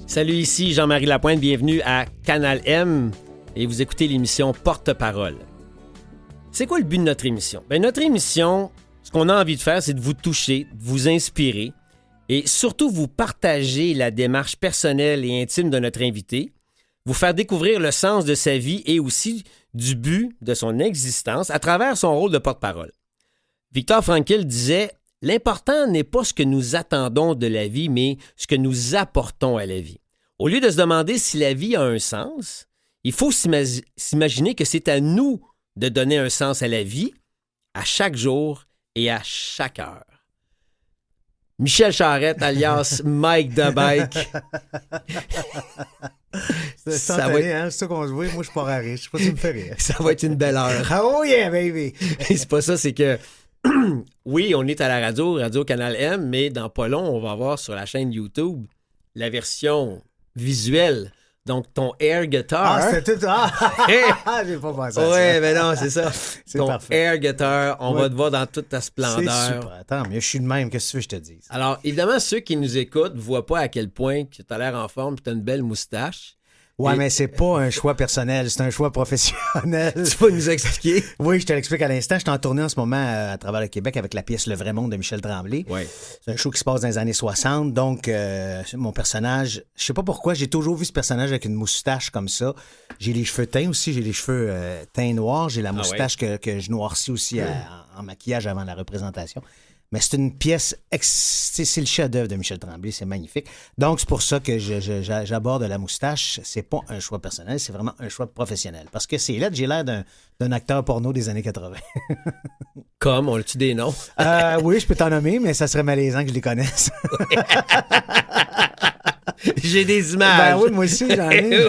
Salut, ici Jean-Marie Lapointe, bienvenue à Canal M et vous écoutez l'émission Porte-Parole. C'est quoi le but de notre émission? Bien, notre émission, ce qu'on a envie de faire, c'est de vous toucher, de vous inspirer et surtout vous partager la démarche personnelle et intime de notre invité, vous faire découvrir le sens de sa vie et aussi du but de son existence à travers son rôle de porte-parole. Viktor Frankl disait « L'important n'est pas ce que nous attendons de la vie, mais ce que nous apportons à la vie. » Au lieu de se demander si la vie a un sens, il faut s'imaginer que c'est à nous de donner un sens à la vie, à chaque jour et à chaque heure. Michel Charette, alias Mike the Bike. Ça va être... hein? C'est ça qu'on se voit. Moi, je pars à rire. Je sais pas si tu me fais rire. Ça va être une belle heure. Oh yeah, baby! C'est pas ça, c'est que... oui, on est à la Radio Canal M, mais dans pas long, on va voir sur la chaîne YouTube la version visuelle. Donc, ton air guitar... Ah, c'était tout... Ah, j'ai pas pensé à ça. Oui, mais non, c'est ça. C'est ton parfait. air guitar, on va te voir dans toute ta splendeur. C'est super. Attends, mais je suis de même. Qu'est-ce que tu veux que je te dise? Alors, évidemment, ceux qui nous écoutent ne voient pas à quel point tu as l'air en forme et tu as une belle moustache. Ouais, mais c'est pas un choix personnel, c'est un choix professionnel. Tu vas nous expliquer? Oui, je te l'explique à l'instant. Je suis en tournée en ce moment à travers le Québec avec la pièce Le Vrai Monde de Michel Tremblay. Oui. C'est un show qui se passe dans les années 60. Donc, mon personnage, je sais pas pourquoi, j'ai toujours vu ce personnage avec une moustache comme ça. J'ai les cheveux teints aussi, j'ai les cheveux teints noirs. J'ai la moustache que je noircis aussi en maquillage avant la représentation. Mais c'est une pièce, c'est le chef-d'œuvre de Michel Tremblay, c'est magnifique. Donc, c'est pour ça que j'aborde la moustache. C'est pas un choix personnel, c'est vraiment un choix professionnel. Parce que c'est là que j'ai l'air d'un acteur porno des années 80. Comme, on a-tu des noms? Oui, je peux t'en nommer, mais ça serait malaisant que je les connaisse. J'ai des images. Ben oui, moi aussi, j'en ai.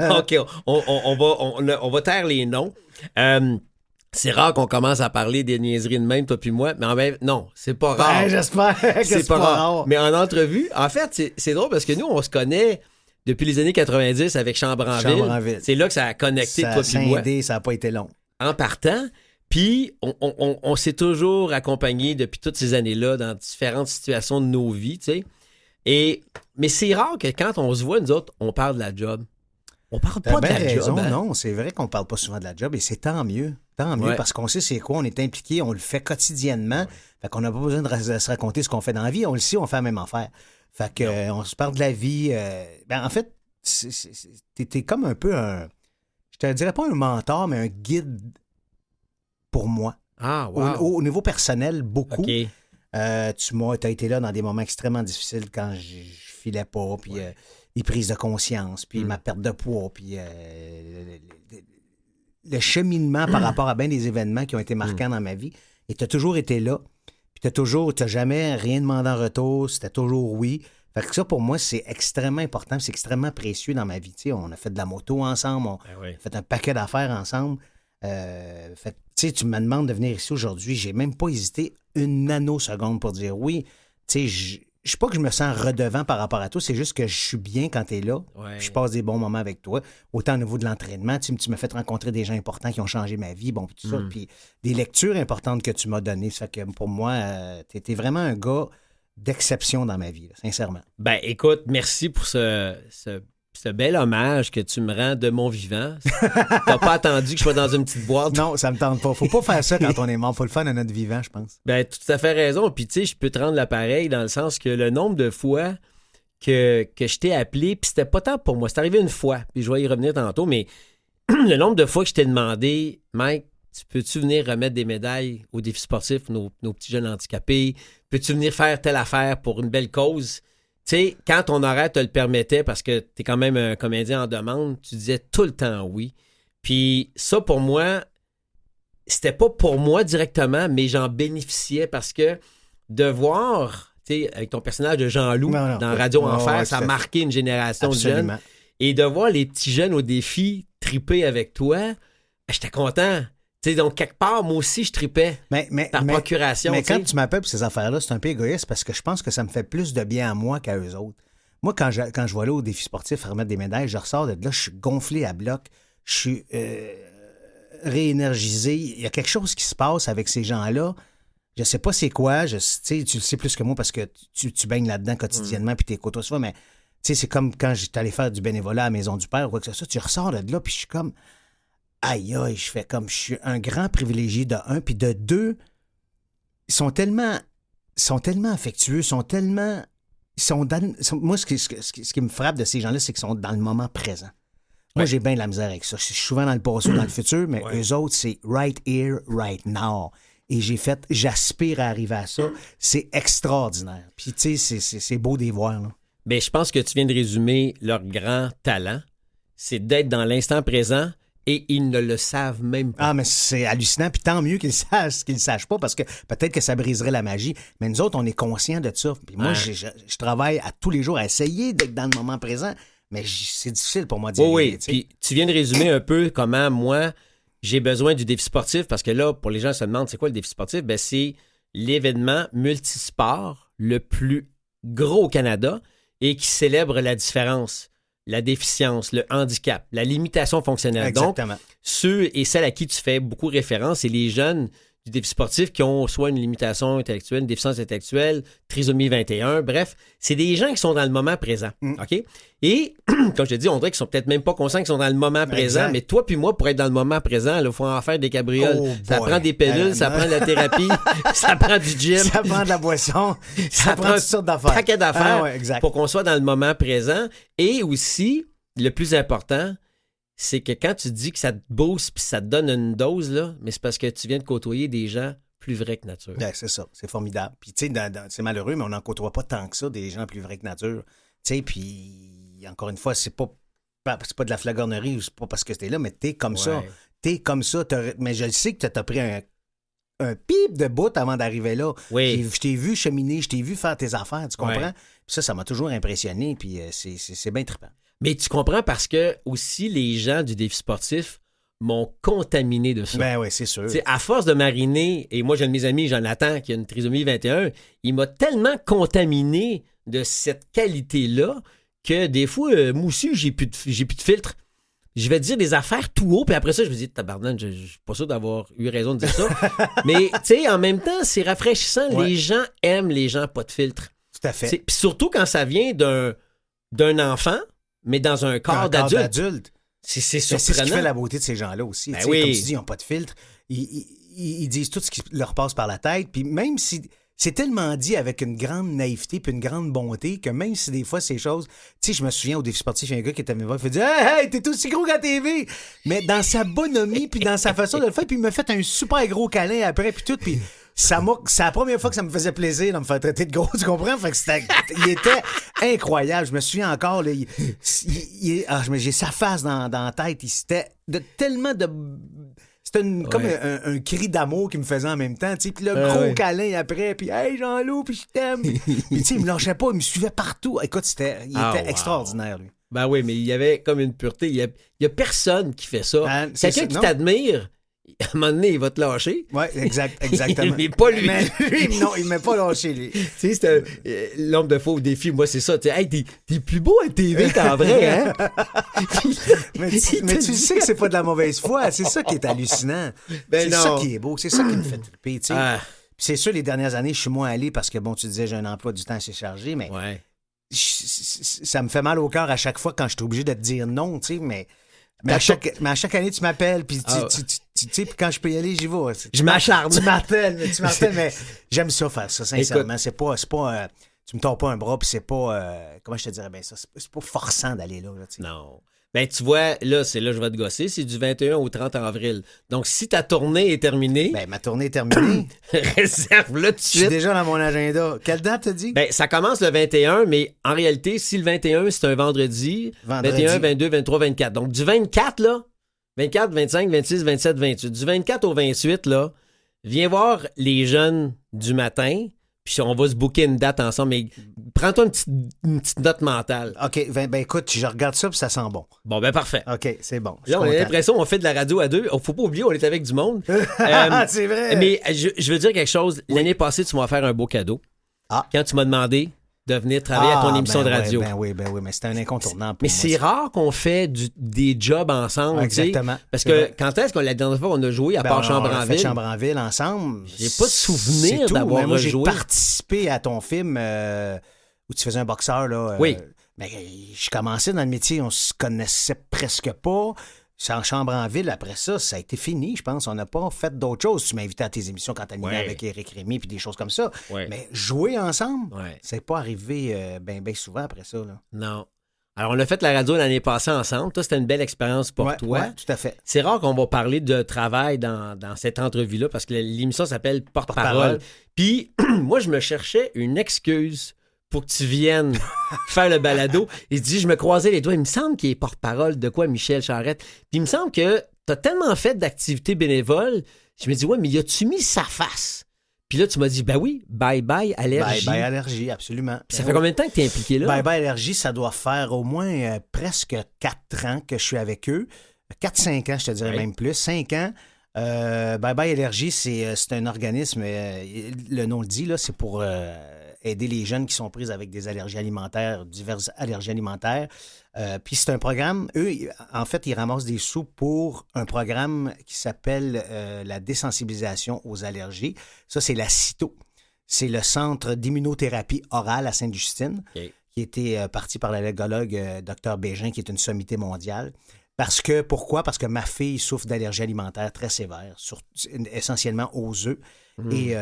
OK, on va taire les noms. C'est rare qu'on commence à parler des niaiseries de même, toi puis moi, mais en même non, c'est pas rare. Ben, j'espère que c'est pas rare. Mais en entrevue, en fait, c'est drôle parce que nous, on se connaît depuis les années 90 avec Chambranville. C'est là que ça a connecté, toi puis moi. Ça n'a pas été long. En partant, puis on s'est toujours accompagnés depuis toutes ces années-là dans différentes situations de nos vies, tu sais. Mais c'est rare que quand on se voit, nous autres, on parle de la job. On parle pas de la raison, job. Hein? Non, c'est vrai qu'on parle pas souvent de la job et c'est tant mieux. Tant mieux, parce qu'on sait c'est quoi, on est impliqué, on le fait quotidiennement. Fait qu'on n'a pas besoin de se raconter ce qu'on fait dans la vie. On le sait, on fait la même affaire. Fait que on se parle de la vie. En fait, t'es comme un peu je te dirais pas un mentor, mais un guide pour moi. Ah, wow. Au niveau personnel, beaucoup. Okay. T'as été là dans des moments extrêmement difficiles quand je filais pas, puis les prises de conscience, puis ma perte de poids, puis le cheminement par rapport à bien des événements qui ont été marquants dans ma vie. Et tu as toujours été là. Puis t'as jamais rien demandé en retour. C'était toujours oui. Fait que ça, pour moi, c'est extrêmement important. C'est extrêmement précieux dans ma vie. Tu sais, on a fait de la moto ensemble. On a fait un paquet d'affaires ensemble. Fait tu me demandes de venir ici aujourd'hui. J'ai même pas hésité une nanoseconde pour dire oui. Tu sais, je sais pas que je me sens redevant par rapport à toi, c'est juste que je suis bien quand tu es là. Puis je passe des bons moments avec toi. Autant au niveau de l'entraînement, tu m'as fait rencontrer des gens importants qui ont changé ma vie, bon, tout ça. Puis des lectures importantes que tu m'as données. Ça fait que pour moi, tu étais vraiment un gars d'exception dans ma vie, là, sincèrement. Ben, écoute, merci pour ce bel hommage que tu me rends de mon vivant. T'as pas attendu que je sois dans une petite boîte. Non, ça me tente pas. Faut pas faire ça quand on est mort. Faut le faire dans notre vivant, je pense. Ben, tout à fait raison. Puis, tu sais, je peux te rendre l'appareil dans le sens que le nombre de fois que je t'ai appelé, puis c'était pas tant pour moi. C'est arrivé une fois, puis je vais y revenir tantôt, mais le nombre de fois que je t'ai demandé, Mike, peux-tu venir remettre des médailles aux défis sportifs, nos petits jeunes handicapés? Peux-tu venir faire telle affaire pour une belle cause? Tu sais, quand ton horaire te le permettait, parce que tu es quand même un comédien en demande, tu disais tout le temps oui. Puis ça, pour moi, c'était pas pour moi directement, mais j'en bénéficiais parce que de voir, tu sais, avec ton personnage de Jean-Loup dans Radio Enfer, ça a marqué une génération de jeunes. Et de voir les petits jeunes au défi triper avec toi, j'étais content. Tu sais, donc, quelque part, moi aussi, je tripais par procuration. Mais quand tu m'appelles pour ces affaires-là, c'est un peu égoïste parce que je pense que ça me fait plus de bien à moi qu'à eux autres. Moi, quand je vais aller au défi sportif à remettre des médailles, je ressors de là, je suis gonflé à bloc, je suis réénergisé. Il y a quelque chose qui se passe avec ces gens-là. Je sais pas c'est quoi, tu le sais plus que moi parce que tu baignes là-dedans quotidiennement puis t'es côtoies souvent, mais sais, c'est comme quand j'étais allé faire du bénévolat à la Maison du Père ou quoi que ce soit, tu ressors de là, puis je suis comme, aïe, aïe, je fais comme, je suis un grand privilégié de un, puis de deux, ils sont tellement affectueux, moi, ce qui me frappe de ces gens-là, c'est qu'ils sont dans le moment présent. Moi, j'ai bien de la misère avec ça. Je suis souvent dans le passé ou dans le futur, mais eux autres, c'est right here, right now. Et j'aspire à arriver à ça. C'est extraordinaire. Puis, tu sais, c'est beau d'y voir, là. Bien, je pense que tu viens de résumer leur grand talent. C'est d'être dans l'instant présent et ils ne le savent même pas. Ah, mais c'est hallucinant. Puis tant mieux qu'ils le sachent pas parce que peut-être que ça briserait la magie. Mais nous autres, on est conscients de ça. Puis moi, je travaille à tous les jours à essayer d'être dans le moment présent. Mais c'est difficile pour moi d'y arriver. Oui, puis tu viens de résumer un peu comment moi, j'ai besoin du défi sportif parce que là, pour les gens qui se demandent c'est quoi le défi sportif, ben c'est l'événement multisport le plus gros au Canada et qui célèbre la différence, la déficience, le handicap, la limitation fonctionnelle. Exactement. Donc, ceux et celles à qui tu fais beaucoup référence, c'est les jeunes du défi sportif qui ont soit une limitation intellectuelle, une déficience intellectuelle, trisomie 21, bref, c'est des gens qui sont dans le moment présent, OK? Et, comme je te dis, on dirait qu'ils sont peut-être même pas conscients qu'ils sont dans le moment présent, mais toi puis moi, pour être dans le moment présent, il faut en faire des cabrioles. Ça prend des pilules, ça prend de la thérapie, ça prend du gym. Ça prend de la boisson, ça prend toutes sortes d'affaires. Un paquet d'affaires exact. Pour qu'on soit dans le moment présent. Et aussi, le plus important, c'est que quand tu dis que ça te booste puis ça te donne une dose, là, mais c'est parce que tu viens de côtoyer des gens plus vrais que nature. Ben, c'est ça, c'est formidable. Puis, tu sais, c'est malheureux, mais on n'en côtoie pas tant que ça, des gens plus vrais que nature. Tu sais, puis, encore une fois, c'est pas de la flagornerie ou c'est pas parce que t'es là, mais t'es comme ça. T'es comme ça. Mais je sais que t'as pris un pip de bout avant d'arriver là. Oui. Je t'ai vu cheminer, je t'ai vu faire tes affaires, tu comprends? Puis ça m'a toujours impressionné, puis c'est bien trippant. Mais tu comprends parce que aussi les gens du défi sportif m'ont contaminé de ça. Ben oui, c'est sûr. T'sais, à force de mariner, et moi j'ai un de mes amis, Jonathan, qui a une trisomie 21, il m'a tellement contaminé de cette qualité-là que des fois, moi aussi, j'ai plus de filtre. Je vais te dire des affaires tout haut, puis après ça, je me dis, tabarnak, je suis pas sûr d'avoir eu raison de dire ça. Mais, tu sais, en même temps, c'est rafraîchissant. Ouais. Les gens aiment les gens pas de filtre. Tout à fait. Puis surtout quand ça vient d'un enfant, mais dans un corps d'adulte. C'est surprenant. C'est ce qui fait la beauté de ces gens-là aussi. Ben oui. Comme tu dis, ils n'ont pas de filtre. Ils disent tout ce qui leur passe par la tête. Puis même si... C'est tellement dit avec une grande naïveté puis une grande bonté que même si des fois ces choses... Tu sais, je me souviens au défi sportif, il y a un gars qui était à mes voix, il fait dire « Hey, t'es aussi gros qu'à TV! » Mais dans sa bonhomie puis dans sa façon de le faire, puis il m'a fait un super gros câlin après puis tout, puis c'est la première fois que ça me faisait plaisir de me faire traiter de gros, tu comprends? Fait que il était incroyable. Je me souviens encore, là, j'ai sa face dans la tête. C'était tellement de... C'était comme un cri d'amour qu'il me faisait en même temps. Puis le gros câlin après, puis « Hey, Jean-Loup, puis je t'aime! » Puis il me lâchait pas, il me suivait partout. Écoute, il était extraordinaire, lui. Ben oui, mais il y avait comme une pureté. Il y a personne qui fait ça. Quelqu'un qui t'admire, à un moment donné, il va te lâcher. Oui, exactement. Mais pas lui. Mais lui, non, il ne m'a pas lâché, lui. Tu sais, c'était l'homme de faux défi. Moi, c'est ça. Tu sais, hey, t'es plus beau à TV qu'en vrai, hein? mais tu sais que c'est pas de la mauvaise foi. C'est ça qui est hallucinant. C'est ça qui est beau. C'est ça qui me fait triper, tu sais. Puis c'est sûr, les dernières années, je suis moins allé parce que, bon, tu disais, j'ai un emploi du temps assez chargé, mais ça me fait mal au cœur à chaque fois quand je suis obligé de te dire non, tu sais, mais à chaque année, tu m'appelles, puis tu sais, puis quand je peux y aller, j'y vais. Je m'acharne. Tu m'appelles, mais j'aime ça faire ça, sincèrement. Écoute, c'est pas tu me tords pas un bras, puis c'est pas, comment je te dirais bien ça, c'est pas forçant d'aller là, tu sais. Non. Ben, tu vois, là, je vais te gosser, c'est du 21 au 30 avril. Donc, si ta tournée est terminée... Ben, ma tournée est terminée. Réserve-le tout de suite. Je suis déjà dans mon agenda. Quelle date, t'as dit? Ben, ça commence le 21, mais en réalité, si le 21, c'est un vendredi, 21, 22, 23, 24. Donc, du 24, là, 24, 25, 26, 27, 28. Du 24 au 28, là, viens voir les jeunes du matin... Puis on va se booker une date ensemble, mais prends-toi une petite note mentale. OK, ben écoute, je regarde ça puis ça sent bon. Bon, ben parfait. OK, c'est bon. Là, on a l'impression qu'on fait de la radio à deux. Faut pas oublier, on est avec du monde. C'est vrai. Mais je veux dire quelque chose. L'année passée, tu m'as offert un beau cadeau. Quand tu m'as demandé de venir travailler à ton émission de radio. Ben oui, mais c'était un incontournable pour mais moi. c'est rare qu'on fait des jobs ensemble. Exactement. Parce que quand est-ce que la dernière fois on a joué à part Chambre-en-Ville? On a fait Chambre-en-Ville ensemble. J'ai pas de souvenir d'avoir moi, joué. J'ai participé à ton film où tu faisais un boxeur, là. Oui. Mais je commençais dans le métier, on se connaissait presque pas. C'est en chambre en ville, après ça, ça a été fini, je pense. On n'a pas fait d'autres choses. Tu m'as invité à tes émissions quand tu animais avec Éric Rémy puis des choses comme ça. Ouais. Mais jouer ensemble, Ouais. c'est pas arrivé bien souvent après ça. Là. Non. Alors, on a fait la radio l'année passée ensemble. Toi, c'était une belle expérience pour toi. Ouais, tout à fait. C'est rare qu'on va parler de travail dans cette entrevue-là parce que l'émission s'appelle Porte-parole. Porte-parole. Puis, moi, je me cherchais une excuse pour que tu viennes faire le balado. Il dit, je me croisais les doigts. Il me semble qu'il est porte-parole de quoi, Michel Charette? Puis, il me semble que tu as tellement fait d'activités bénévoles. Je me dis, ouais, mais y a-tu mis sa face? Puis là, tu m'as dit, ben oui, bye-bye allergie. Bye-bye allergie, absolument. Puis ça fait combien de temps que tu es impliqué là? Bye-bye allergie, ça doit faire au moins presque 4 ans que je suis avec eux. 4-5 ans, je te dirais même plus. 5 ans. Bye-bye allergie, c'est un organisme, le nom le dit, là, c'est pour aider les jeunes qui sont pris avec des allergies alimentaires, diverses allergies alimentaires. Puis c'est un programme, eux, en fait, ils ramassent des sous pour un programme qui s'appelle la désensibilisation aux allergies. Ça, c'est la CITO. C'est le Centre d'immunothérapie orale à Sainte-Justine, qui était parti par l'allergologue Dr Bégin, qui est une sommité mondiale. Pourquoi? Parce que ma fille souffre d'allergies alimentaires très sévères, essentiellement aux œufs. Et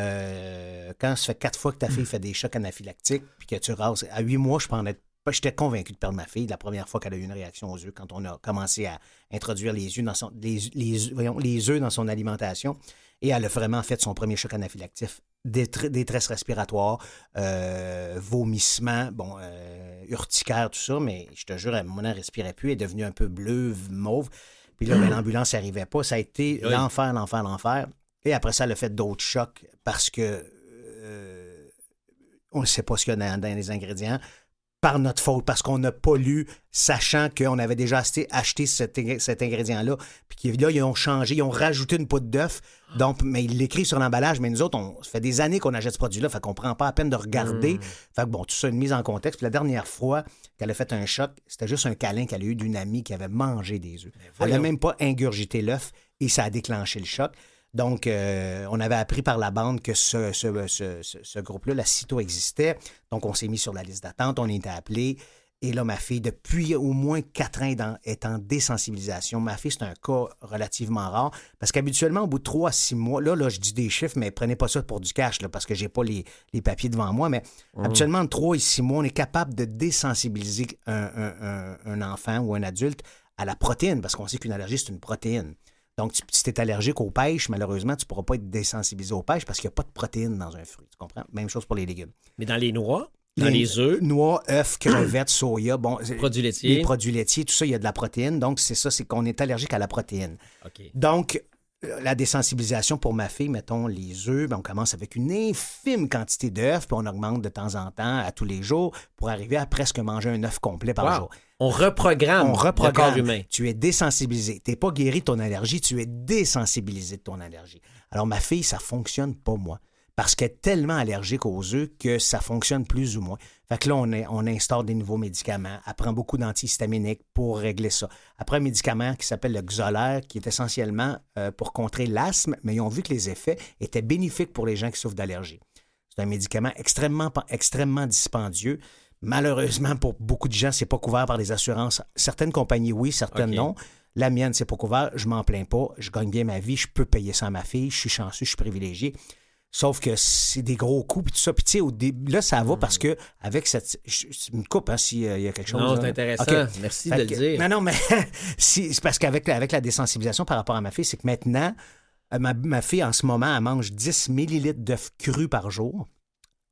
quand ça fait 4 fois que ta fille fait des chocs anaphylactiques, puis que tu rases, à 8 mois, j'étais convaincu de perdre ma fille la première fois qu'elle a eu une réaction aux œufs, quand on a commencé à introduire les œufs dans son alimentation. Et elle a vraiment fait son premier choc anaphylactique. Détresse respiratoire, vomissement, urticaire, tout ça, mais je te jure, à un moment, elle ne respirait plus, elle est devenue un peu bleue, mauve. Puis là, l'ambulance n'arrivait pas. Ça a été l'enfer. Et après ça, elle a fait d'autres chocs parce que on ne sait pas ce qu'il y a dans les ingrédients. Par notre faute, parce qu'on n'a pas lu, sachant qu'on avait déjà acheté cet ingrédient-là. Puis là, ils ont changé, ils ont rajouté une poudre d'œuf. Donc, mais ils l'écrivent sur l'emballage, mais nous autres, ça fait des années qu'on achète ce produit-là, fait qu'on prend pas la peine de regarder. Fait que bon, tout ça, une mise en contexte. Puis la dernière fois qu'elle a fait un choc, c'était juste un câlin qu'elle a eu d'une amie qui avait mangé des œufs. Elle n'a même pas ingurgité l'œuf et ça a déclenché le choc. Donc, on avait appris par la bande que ce groupe-là, la CITO, existait. Donc, on s'est mis sur la liste d'attente, on a été appelé. Et là, ma fille, depuis au moins 4 ans, est en désensibilisation. Ma fille, c'est un cas relativement rare. Parce qu'habituellement, au bout de 3 à 6 mois, là, je dis des chiffres, mais prenez pas ça pour du cash, là, parce que j'ai pas les papiers devant moi. Mais habituellement, entre 3 et 6 mois, on est capable de désensibiliser un enfant ou un adulte à la protéine, parce qu'on sait qu'une allergie, c'est une protéine. Donc, si tu es allergique aux pêches, malheureusement, tu ne pourras pas être désensibilisé aux pêches parce qu'il n'y a pas de protéines dans un fruit. Tu comprends? Même chose pour les légumes. Mais dans les noix, dans les œufs. Noix, œufs, crevettes, soya, produits laitiers. Les produits laitiers, tout ça, il y a de la protéine. Donc, c'est ça, c'est qu'on est allergique à la protéine. Okay. Donc, la désensibilisation pour ma fille, mettons, les œufs, on commence avec une infime quantité d'œufs, puis on augmente de temps en temps, à tous les jours, pour arriver à presque manger un œuf complet par jour. On reprogramme le corps humain. Tu es désensibilisé. Tu n'es pas guéri de ton allergie, tu es désensibilisé de ton allergie. Alors, ma fille, ça ne fonctionne pas, moi. Parce qu'elle est tellement allergique aux œufs que ça fonctionne plus ou moins. Fait que là, on instaure des nouveaux médicaments. Elle prend beaucoup d'antihistaminiques pour régler ça. Après, un médicament qui s'appelle le Xolair, qui est essentiellement pour contrer l'asthme, mais ils ont vu que les effets étaient bénéfiques pour les gens qui souffrent d'allergie. C'est un médicament extrêmement dispendieux. Malheureusement, pour beaucoup de gens, c'est pas couvert par les assurances. Certaines compagnies, oui, certaines non. La mienne, c'est pas couvert. Je m'en plains pas. Je gagne bien ma vie. Je peux payer ça à ma fille. Je suis chanceux, je suis privilégié. Sauf que c'est des gros coûts puis tout ça. Puis tu sais, au début, là, ça va parce que avec cette... C'est une coupe, hein, s'il y a quelque chose. Non, là. C'est intéressant. Okay. Merci de le dire. Non, mais c'est parce qu'avec la désensibilisation par rapport à ma fille, c'est que maintenant, ma fille, en ce moment, elle mange 10 millilitres d'œufs crus par jour.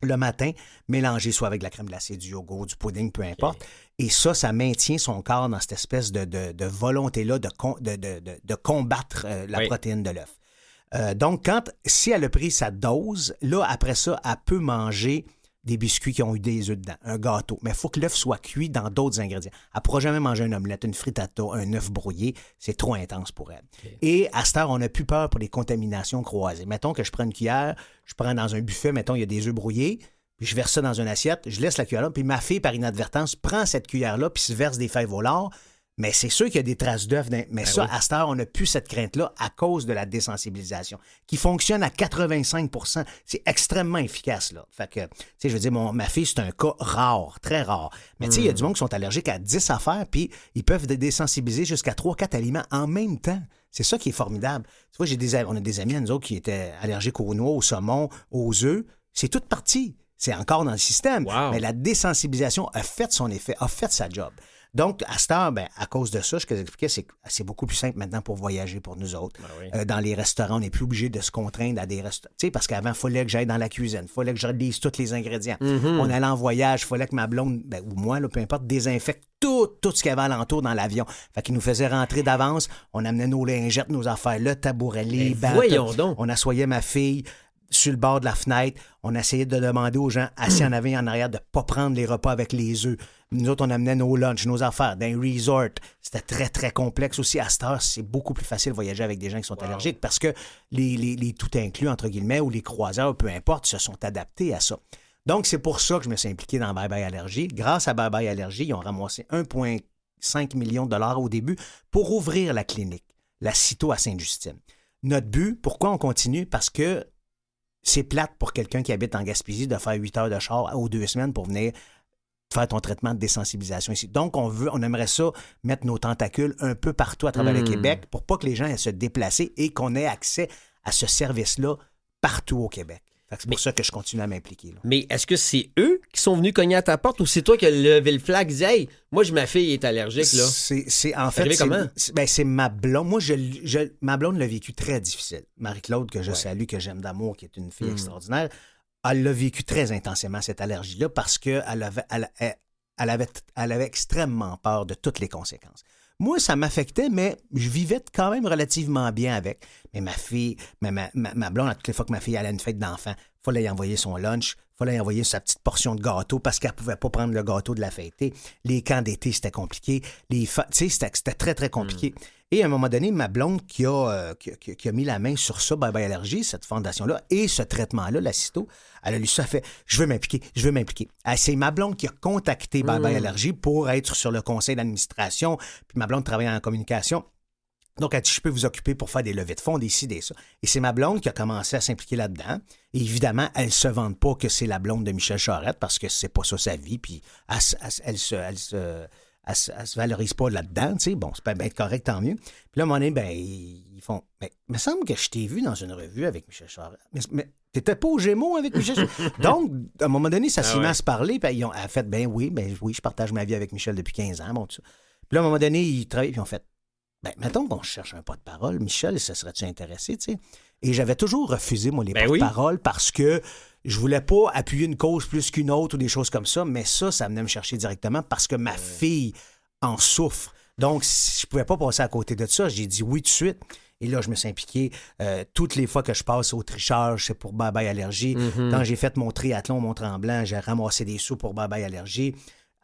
Le matin, mélangé soit avec de la crème glacée, du yogourt, du pudding, peu importe. Okay. Et ça maintient son corps dans cette espèce de volonté-là de combattre la protéine de l'œuf. Donc, si elle a pris sa dose, là, après ça, elle peut manger des biscuits qui ont eu des œufs dedans, un gâteau. Mais il faut que l'œuf soit cuit dans d'autres ingrédients. Elle ne pourra jamais manger une omelette, une frittata, un œuf brouillé. C'est trop intense pour elle. Okay. Et à cette heure, on n'a plus peur pour les contaminations croisées. Mettons que je prends une cuillère, je prends dans un buffet, mettons, il y a des œufs brouillés, puis je verse ça dans une assiette, je laisse la cuillère là, puis ma fille, par inadvertance, prend cette cuillère-là, puis se verse des fèves au lard. Mais c'est sûr qu'il y a des traces d'œufs. Mais Ben ça, oui. à cette heure, on n'a plus cette crainte-là à cause de la désensibilisation, qui fonctionne à 85 %. C'est extrêmement efficace, là. Fait que, tu sais, je veux dire, ma fille, c'est un cas rare, très rare. Mais tu sais, il y a du monde qui sont allergiques à 10 affaires, puis ils peuvent désensibiliser jusqu'à 3-4 aliments en même temps. C'est ça qui est formidable. Tu vois, on a des amis à nous autres qui étaient allergiques aux noix, au saumon, aux œufs. C'est toute partie. C'est encore dans le système. Wow. Mais la désensibilisation a fait son effet, a fait sa job. Donc, à cette heure, à cause de ça, ce que j'expliquais, c'est beaucoup plus simple maintenant pour voyager pour nous autres. Ben oui. Dans les restaurants, on n'est plus obligé de se contraindre à des restaurants. Tu sais, parce qu'avant, il fallait que j'aille dans la cuisine, il fallait que je lise tous les ingrédients. On allait en voyage, il fallait que ma blonde, ou moi, là, peu importe, désinfecte tout ce qu'il y avait alentour dans l'avion. Fait qu'il nous faisait rentrer d'avance, on amenait nos lingettes, nos affaires, le tabouret, les bancs. Voyons donc. On assoyait ma fille sur le bord de la fenêtre. On essayait de demander aux gens assis en avant et en arrière de ne pas prendre les repas avec les œufs. Nous autres, on amenait nos lunchs, nos affaires dans les resorts. C'était très, très complexe aussi. À cette heure, c'est beaucoup plus facile de voyager avec des gens qui sont allergiques parce que les tout inclus, entre guillemets, ou les croiseurs, peu importe, se sont adaptés à ça. Donc, c'est pour ça que je me suis impliqué dans Bye Bye Allergie. Grâce à Bye Bye Allergie, ils ont ramassé 1,5 million de dollars au début pour ouvrir la clinique, la CITO à Sainte-Justine. Notre but, pourquoi on continue? Parce que c'est plate pour quelqu'un qui habite en Gaspésie de faire 8 heures de char aux 2 semaines pour venir faire ton traitement de désensibilisation ici. Donc, on aimerait ça mettre nos tentacules un peu partout à travers le Québec pour pas que les gens aient à se déplacer et qu'on ait accès à ce service-là partout au Québec. Fait que c'est pour ça que je continue à m'impliquer. Là. Mais est-ce que c'est eux qui sont venus cogner à ta porte ou c'est toi qui as levé le flag et dit « Hey, moi, ma fille est allergique, là. » C'est en fait, arrivé comment? C'est ma blonde. Moi, ma blonde l'a vécu très difficile. Marie-Claude, que je salue, que j'aime d'amour, qui est une fille extraordinaire, elle l'a vécu très intensément, cette allergie-là, parce qu'elle avait extrêmement peur de toutes les conséquences. Moi, ça m'affectait, mais je vivais quand même relativement bien avec. Mais ma fille, ma blonde, à toutes les fois que ma fille allait à une fête d'enfant, il fallait y envoyer son lunch, il fallait y envoyer sa petite portion de gâteau parce qu'elle ne pouvait pas prendre le gâteau de la fêtée. Les camps d'été, c'était compliqué. Tu sais, c'était très, très compliqué. Et à un moment donné, ma blonde qui a mis la main sur ça, Bye Bye Allergie, cette fondation-là, et ce traitement-là, la CITO, elle a lu ça, elle fait « Je veux m'impliquer. » C'est ma blonde qui a contacté Bye Bye Allergie pour être sur le conseil d'administration. Puis ma blonde travaille en communication. Donc, elle dit, je peux vous occuper pour faire des levées de fonds, des ci, des ça. Et c'est ma blonde qui a commencé à s'impliquer là-dedans. Et évidemment, elle ne se vante pas que c'est la blonde de Michel Charette parce que c'est pas ça sa vie. Puis elle se valorise pas là-dedans, tu sais. Bon, c'est pas bien correct, tant mieux. Puis là, à un moment donné, ils font, mais il me semble que je t'ai vu dans une revue avec Michel Charette. Mais t'étais pas au Gémeaux avec Michel Charette? Donc, à un moment donné, ça s'est mis à se parler. Puis elle a fait, oui, je partage ma vie avec Michel depuis 15 ans. Bon, tout ça. Puis là, à un moment donné, ils travaillent, puis ils ont fait, mettons qu'on cherche un porte-parole. Michel, ça serait-tu intéressé, tu sais? Et j'avais toujours refusé, moi, les porte-paroles parce que je voulais pas appuyer une cause plus qu'une autre ou des choses comme ça, mais ça venait me chercher directement parce que ma fille en souffre. Donc, si je pouvais pas passer à côté de ça, j'ai dit oui tout de suite. Et là, je me suis impliqué toutes les fois que je passe au trichage, c'est pour Bye Bye Allergie. Quand j'ai fait mon triathlon Mont-Tremblant, j'ai ramassé des sous pour Bye Bye Allergie.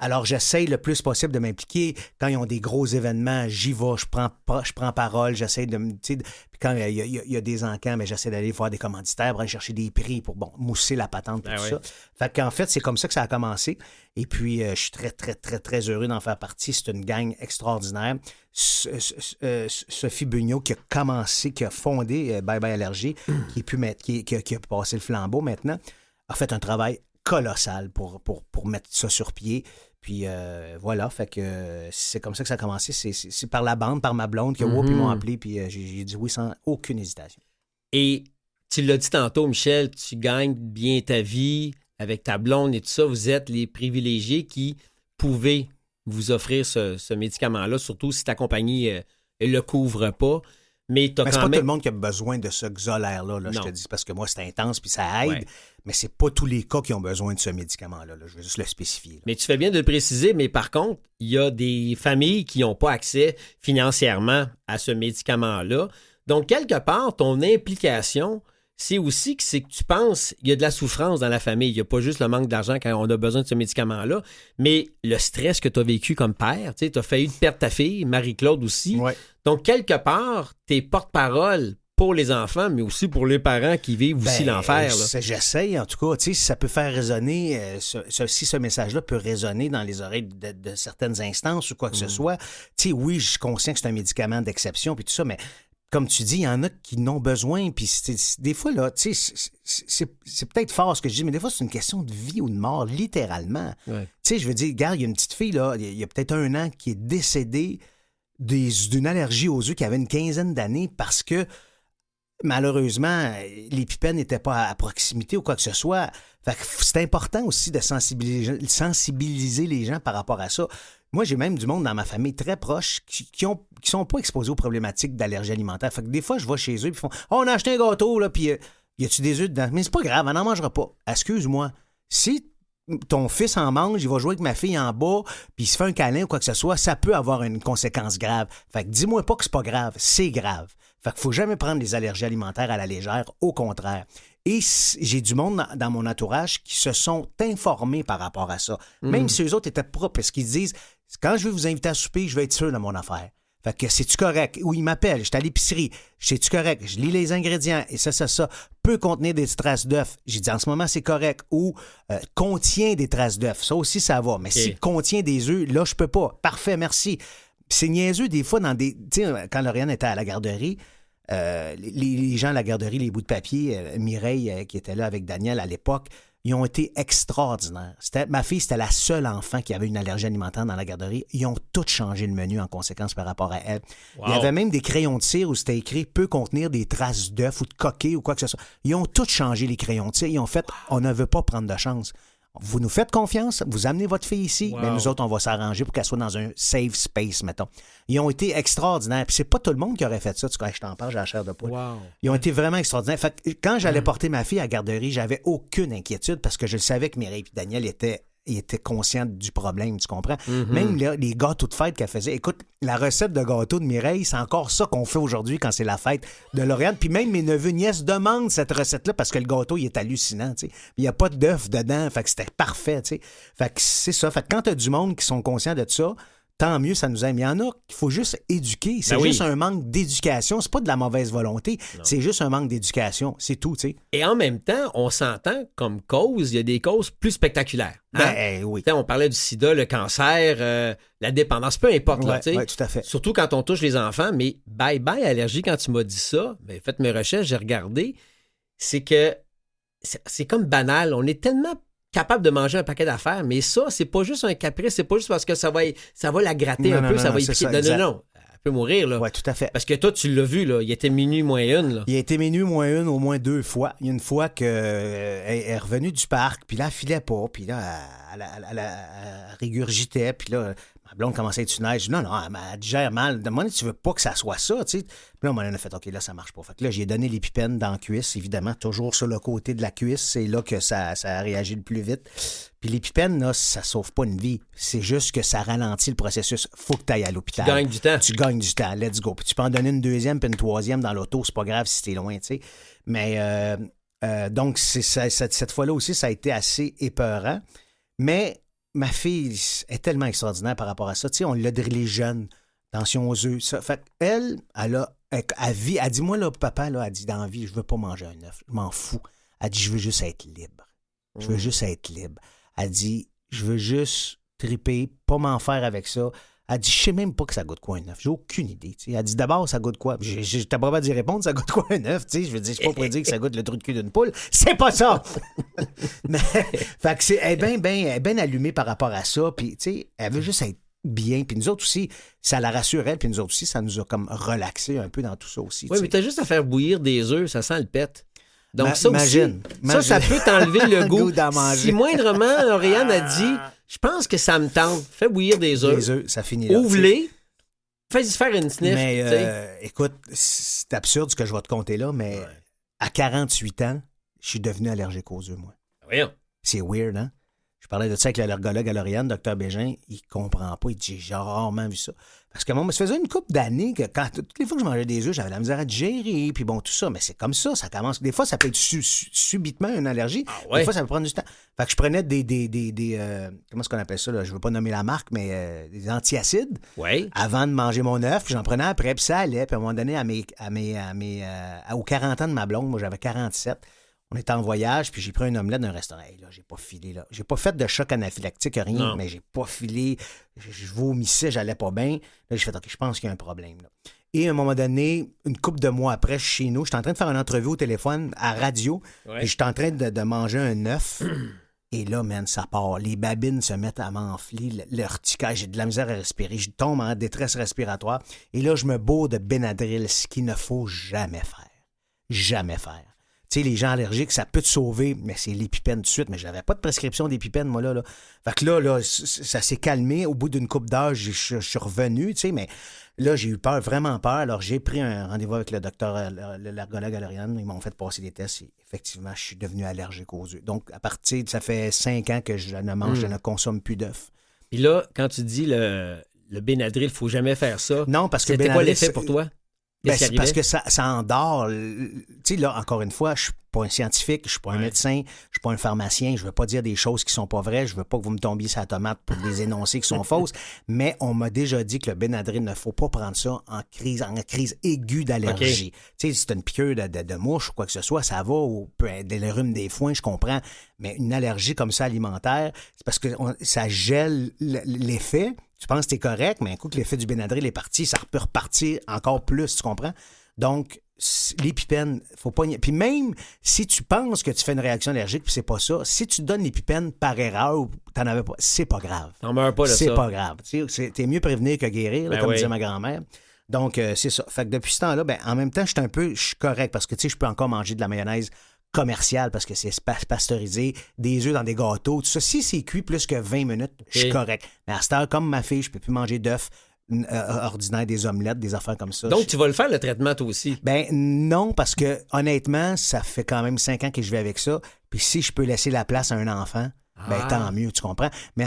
Alors, j'essaye le plus possible de m'impliquer. Quand ils ont des gros événements, j'y vais, je prends parole, j'essaie de me... Puis quand il y a des encans, j'essaie d'aller voir des commanditaires pour aller chercher des prix pour mousser la patente et tout ça. Fait qu'en fait, c'est comme ça que ça a commencé. Et puis, je suis très, très, très, très heureux d'en faire partie. C'est une gang extraordinaire. Sophie Bugnot qui a fondé Bye Bye Allergie, qui a passé le flambeau maintenant, a fait un travail colossal pour mettre ça sur pied. Puis voilà, fait que c'est comme ça que ça a commencé. C'est par la bande, par ma blonde, qui ils m'ont appelé, puis j'ai dit oui sans aucune hésitation. Et tu l'as dit tantôt, Michel, tu gagnes bien ta vie avec ta blonde et tout ça. Vous êtes les privilégiés qui pouvaient vous offrir ce médicament-là, surtout si ta compagnie ne le couvre pas. Mais c'est pas tout le monde qui a besoin de ce Xolair-là, je te dis, parce que moi, c'est intense, puis ça aide, mais c'est pas tous les cas qui ont besoin de ce médicament-là. Je veux juste le spécifier. Là. Mais tu fais bien de le préciser, mais par contre, il y a des familles qui n'ont pas accès financièrement à ce médicament-là. Donc, quelque part, ton implication, c'est aussi que tu penses qu'il y a de la souffrance dans la famille. Il n'y a pas juste le manque d'argent quand on a besoin de ce médicament-là, mais le stress que tu as vécu comme père. Tu as failli perdre ta fille, Marie-Claude aussi. Ouais. Donc, quelque part, t'es porte-parole pour les enfants, mais aussi pour les parents qui vivent aussi l'enfer. J'essaye, en tout cas. Tu sais, si ça peut faire résonner, si ce message-là peut résonner dans les oreilles de certaines instances ou quoi que ce soit, tu sais, oui, je suis conscient que c'est un médicament d'exception puis tout ça, mais comme tu dis, il y en a qui n'ont besoin. Puis des fois, là, tu sais, c'est peut-être fort ce que je dis, mais des fois, c'est une question de vie ou de mort, littéralement. Ouais. Tu sais, je veux dire, regarde, il y a une petite fille, là, il y a peut-être 1 an, qui est décédée d'une allergie aux œufs qui avait une 15aine d'années parce que, malheureusement, l'épipène n'était pas à proximité ou quoi que ce soit. Fait que c'est important aussi de sensibiliser les gens par rapport à ça. Moi, j'ai même du monde dans ma famille très proche qui sont pas exposés aux problématiques d'allergie alimentaire. Fait que des fois, je vais chez eux et ils font « Oh, on a acheté un gâteau, là, puis y a-tu des œufs dedans? » Mais c'est pas grave, elle n'en mangera pas. Excuse-moi. Si ton fils en mange, il va jouer avec ma fille en bas, puis il se fait un câlin ou quoi que ce soit, ça peut avoir une conséquence grave. Fait que dis-moi pas que c'est pas grave, c'est grave. Fait qu'il faut jamais prendre les allergies alimentaires à la légère, au contraire. Et j'ai du monde dans mon entourage qui se sont informés par rapport à ça. Même si eux autres étaient propres, parce qu'ils disent, quand je vais vous inviter à souper, je vais être sûr de mon affaire. Fait que c'est-tu correct? Ou ils m'appellent, je suis à l'épicerie, c'est-tu correct? Je lis les ingrédients et ça peut contenir des traces d'œufs. J'ai dit en ce moment c'est correct. Ou contient des traces d'œufs. Ça aussi, ça va. Mais s'il contient des œufs, là, je peux pas. Parfait, merci. Puis c'est niaiseux des fois dans des. Tu sais, quand Lauriane était à la garderie, les gens à la garderie, les bouts de papier, Mireille qui était là avec Daniel à l'époque, ils ont été extraordinaires. Ma fille, c'était la seule enfant qui avait une allergie alimentaire dans la garderie. Ils ont tous changé le menu en conséquence par rapport à elle. Wow. Il y avait même des crayons de cire où c'était écrit « peut contenir des traces d'œufs ou de coquilles ou quoi que ce soit ». Ils ont tous changé les crayons de cire. Ils ont fait « on ne veut pas prendre de chance ». Vous nous faites confiance, vous amenez votre fille ici, mais nous autres, on va s'arranger pour qu'elle soit dans un safe space, mettons. Ils ont été extraordinaires. Puis c'est pas tout le monde qui aurait fait ça. Tu vois, je t'en parle, j'ai la chair de poule. Wow. Ils ont été vraiment extraordinaires. Fait que quand j'allais porter ma fille à la garderie, j'avais aucune inquiétude parce que je savais que Mireille et Daniel étaient conscients du problème, tu comprends? Même les gâteaux de fête qu'elle faisait. Écoute, la recette de gâteau de Mireille, c'est encore ça qu'on fait aujourd'hui quand c'est la fête de Lauriane. Puis même mes neveux nièces demandent cette recette-là parce que le gâteau, il est hallucinant, tu sais. Il n'y a pas d'œuf dedans, fait que c'était parfait, tu sais. Fait que c'est ça. Fait que quand t'as du monde qui sont conscients de ça, tant mieux, ça nous aime. Il y en a qu'il faut juste éduquer. C'est juste un manque d'éducation. C'est pas de la mauvaise volonté. Non. C'est juste un manque d'éducation. C'est tout, tu sais. Et en même temps, on s'entend comme cause, il y a des causes plus spectaculaires. Hein? Oui. On parlait du sida, le cancer, la dépendance, peu importe. Oui, tout à fait. Surtout quand on touche les enfants. Mais bye-bye allergie, quand tu m'as dit ça, ben, faites mes recherches, j'ai regardé. C'est que c'est comme banal. On est tellement capable de manger un paquet d'affaires, mais ça, c'est pas juste un caprice, c'est pas juste parce que ça va la gratter un peu, ça va y piquer. Non. Elle peut mourir, là. Oui, tout à fait. Parce que toi, tu l'as vu, là, il était minuit moins une, là. Il a été minuit moins une au moins 2 fois. Il y a une fois qu'elle est revenue du parc, puis là, elle filait pas, puis là, elle régurgitait, puis là, ma blonde commençait à être une neige. Non, elle digère mal. Demande, tu veux pas que ça soit ça, tu sais. Puis là, on a fait, OK, là, ça marche pas. Fait que là, j'ai donné l'épipène dans la cuisse, évidemment, toujours sur le côté de la cuisse. C'est là que ça a réagi le plus vite. Puis l'épipène, là, ça sauve pas une vie. C'est juste que ça ralentit le processus. Faut que tu ailles à l'hôpital. Tu gagnes du temps. Tu gagnes du temps. Let's go. Puis tu peux en donner une deuxième puis une troisième dans l'auto. C'est pas grave si t'es loin, tu sais. Mais donc, cette fois-là aussi, ça a été assez épeurant. Mais ma fille est tellement extraordinaire par rapport à ça. Tu sais, on l'a drillée jeune. Attention aux œufs. Ça. Fait qu'elle, elle dit, moi, là, papa, là, elle dit, dans la vie, je veux pas manger un œuf. Je m'en fous. Elle dit, je veux juste être libre. Je veux juste être libre. Elle dit, je veux juste triper, pas m'en faire avec ça. Elle dit, je sais même pas que ça goûte quoi un œuf. J'ai aucune idée. T'sais. Elle dit, d'abord, ça goûte quoi? T'as pas d'y répondre, ça goûte quoi un œuf? Je veux dire, je suis pas pour dire que ça goûte le trou de cul d'une poule. C'est pas ça! Mais, fait que elle est bien allumée par rapport à ça. Puis, tu sais, elle veut juste être bien. Puis nous autres aussi, ça la rassure elle. Puis nous autres aussi, ça nous a comme relaxé un peu dans tout ça aussi. Oui, mais t'as juste à faire bouillir des œufs, ça sent le pet. Donc imagine. Ça peut t'enlever le goût. d'en manger. Si moindrement, Lauriane a dit, je pense que ça me tente, fais bouillir des œufs. Des œufs, ça finit là. Ouvre-les, fais-y faire une sniff. Mais écoute, c'est absurde ce que je vais te conter là, mais à 48 ans, je suis devenu allergique aux œufs, moi. Voyons. C'est weird, hein? Je parlais de ça avec l'allergologue à Lauriane, Dr Bégin, il comprend pas, il dit j'ai rarement vu ça. Parce que moi, ça faisait une couple d'années que toutes les fois que je mangeais des œufs, j'avais la misère à digérer, puis bon, tout ça, mais c'est comme ça commence. Des fois, ça peut être subitement une allergie, des fois, ça peut prendre du temps. Fait que je prenais comment est-ce qu'on appelle ça, là? Je veux pas nommer la marque, mais des antiacides avant de manger mon œuf, puis j'en prenais après, puis ça allait, puis à un moment donné, aux 40 ans de ma blonde, moi j'avais 47, on était en voyage, puis j'ai pris un omelette d'un restaurant. Hey, là, j'ai pas filé, là. J'ai pas fait de choc anaphylactique, rien, mais j'ai pas filé. Je vomissais, j'allais pas bien. Là, j'ai fait, OK, je pense qu'il y a un problème, là. Et à un moment donné, une couple de mois après, chez nous, j'étais en train de faire une entrevue au téléphone, à radio, et j'étais en train de manger un œuf. Et là, man, ça part. Les babines se mettent à m'enfler, l'urticaire, j'ai de la misère à respirer, je tombe en détresse respiratoire. Et là, je me bourre de Benadryl, ce qu'il ne faut jamais faire. Jamais faire. Tu sais, les gens allergiques, ça peut te sauver, mais c'est l'épipène tout de suite. Mais je n'avais pas de prescription d'épipène, moi, là. Fait que là, ça s'est calmé. Au bout d'une couple d'heures, je suis revenu, tu sais, mais là, j'ai eu peur, vraiment peur. Alors, j'ai pris un rendez-vous avec le docteur, l'allergologue à Lauriane. Ils m'ont fait passer des tests et effectivement, je suis devenu allergique aux œufs. Donc, à partir ça fait 5 ans que je ne mange, je ne consomme plus d'œufs. Puis là, quand tu dis le Benadryl, il ne faut jamais faire ça. Non, parce que c'était quoi l'effet pour toi? Ben, c'est parce que ça endort. Tu sais, là, encore une fois, je suis pas un scientifique, je suis pas un médecin, je suis pas un pharmacien, je veux pas dire des choses qui sont pas vraies, je veux pas que vous me tombiez sur la tomate pour des énoncés qui sont fausses, mais on m'a déjà dit que le Benadryl, ne faut pas prendre ça en crise aiguë d'allergie. Tu sais, si c'est une piqûre de mouche ou quoi que ce soit, ça va, ou des rhumes des foins, je comprends, mais une allergie comme ça alimentaire, c'est parce que ça gèle l'effet. Tu penses que t'es correct, mais un coup que l'effet du Benadryl est parti, ça peut repartir encore plus, tu comprends? Donc, l'épipène, faut pas... Puis même si tu penses que tu fais une réaction allergique, puis c'est pas ça, si tu donnes l'épipène par erreur ou t'en avais pas, c'est pas grave. T'en meurs pas de ça. C'est pas grave. T'es mieux prévenir que guérir, là, comme disait ma grand-mère. Donc, c'est ça. Fait que depuis ce temps-là, en même temps, je suis correct parce que, tu sais, je peux encore manger de la mayonnaise commercial parce que c'est pasteurisé, des œufs dans des gâteaux, tout ça. Si c'est cuit plus que 20 minutes, je suis correct. Mais à cette heure, comme ma fille, je peux plus manger d'œufs ordinaires, des omelettes, des affaires comme ça. Donc, tu vas le faire, le traitement, toi aussi? Ben non, parce que honnêtement, ça fait quand même 5 ans que je vais avec ça. Puis si je peux laisser la place à un enfant, tant mieux, tu comprends? Mais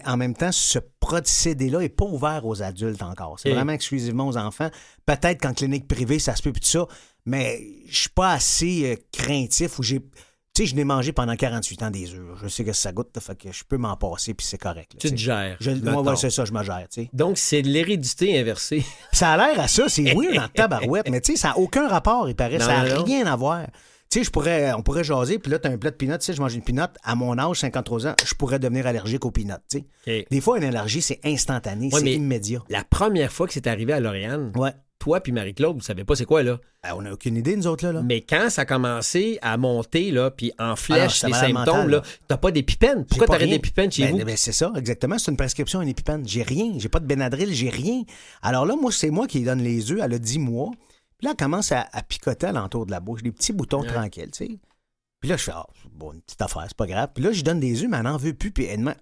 en même temps, ce procédé-là n'est pas ouvert aux adultes encore. C'est vraiment exclusivement aux enfants. Peut-être qu'en clinique privée, ça se peut plus de ça, mais je suis pas assez craintif où j'ai... Tu sais, je n'ai mangé pendant 48 ans des œufs. Je sais que ça goûte, fait que je peux m'en passer, puis c'est correct. Là, tu te gères. Moi, c'est ça, je me gère. T'sais. Donc, c'est de l'hérédité inversée. Ça a l'air à ça, c'est weird dans tabarouette, mais tu sais, ça n'a aucun rapport, il paraît. Ça n'a rien à voir. Tu sais, on pourrait jaser, puis là, tu as un plat de peanuts. Tu sais, je mange une peanut. À mon âge, 53 ans, je pourrais devenir allergique aux peanuts. Tu sais. Des fois, une allergie, c'est instantané, c'est immédiat. La première fois que c'est arrivé à Lauriane, toi puis Marie-Claude, vous savez pas c'est quoi, là? On n'a aucune idée, nous autres, là. Mais quand ça a commencé à monter, là, puis en flèche, les symptômes, là, t'as pas d'épipène. Pourquoi t'aurais d'épipène chez vous? Ben, c'est ça, exactement. C'est une prescription, une épipène. J'ai rien. J'ai pas de Benadryl, j'ai rien. Alors là, moi, c'est moi qui lui donne les œufs. Elle a 10 mois. Puis là, elle commence à picoter alentour de la bouche. Des petits boutons tranquilles, tu sais. Puis là, je fais, bon, une petite affaire, c'est pas grave. Puis là, je donne des œufs, mais elle n'en veut plus. Puis elle demande,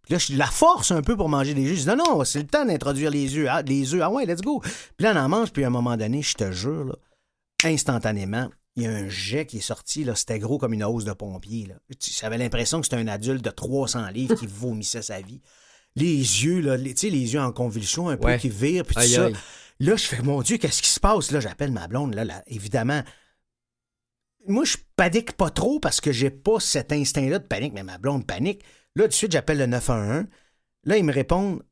Puis là, je la force un peu pour manger des œufs. Je dis, non, c'est le temps d'introduire les œufs. Ah ouais, let's go. Puis là, elle en mange, puis à un moment donné, je te jure, là, instantanément, il y a un jet qui est sorti, là, c'était gros comme une hausse de pompier. Là. J'avais l'impression que c'était un adulte de 300 livres qui vomissait sa vie. Les yeux, là, tu sais, les yeux en convulsion, un peu qui virent, puis tout ça. Là, je fais, mon Dieu, qu'est-ce qui se passe? Là, j'appelle ma blonde, là, évidemment. Moi, je panique pas trop parce que j'ai pas cet instinct-là de panique, mais ma blonde panique. Là, tout de suite, j'appelle le 911. Là, ils me répondent,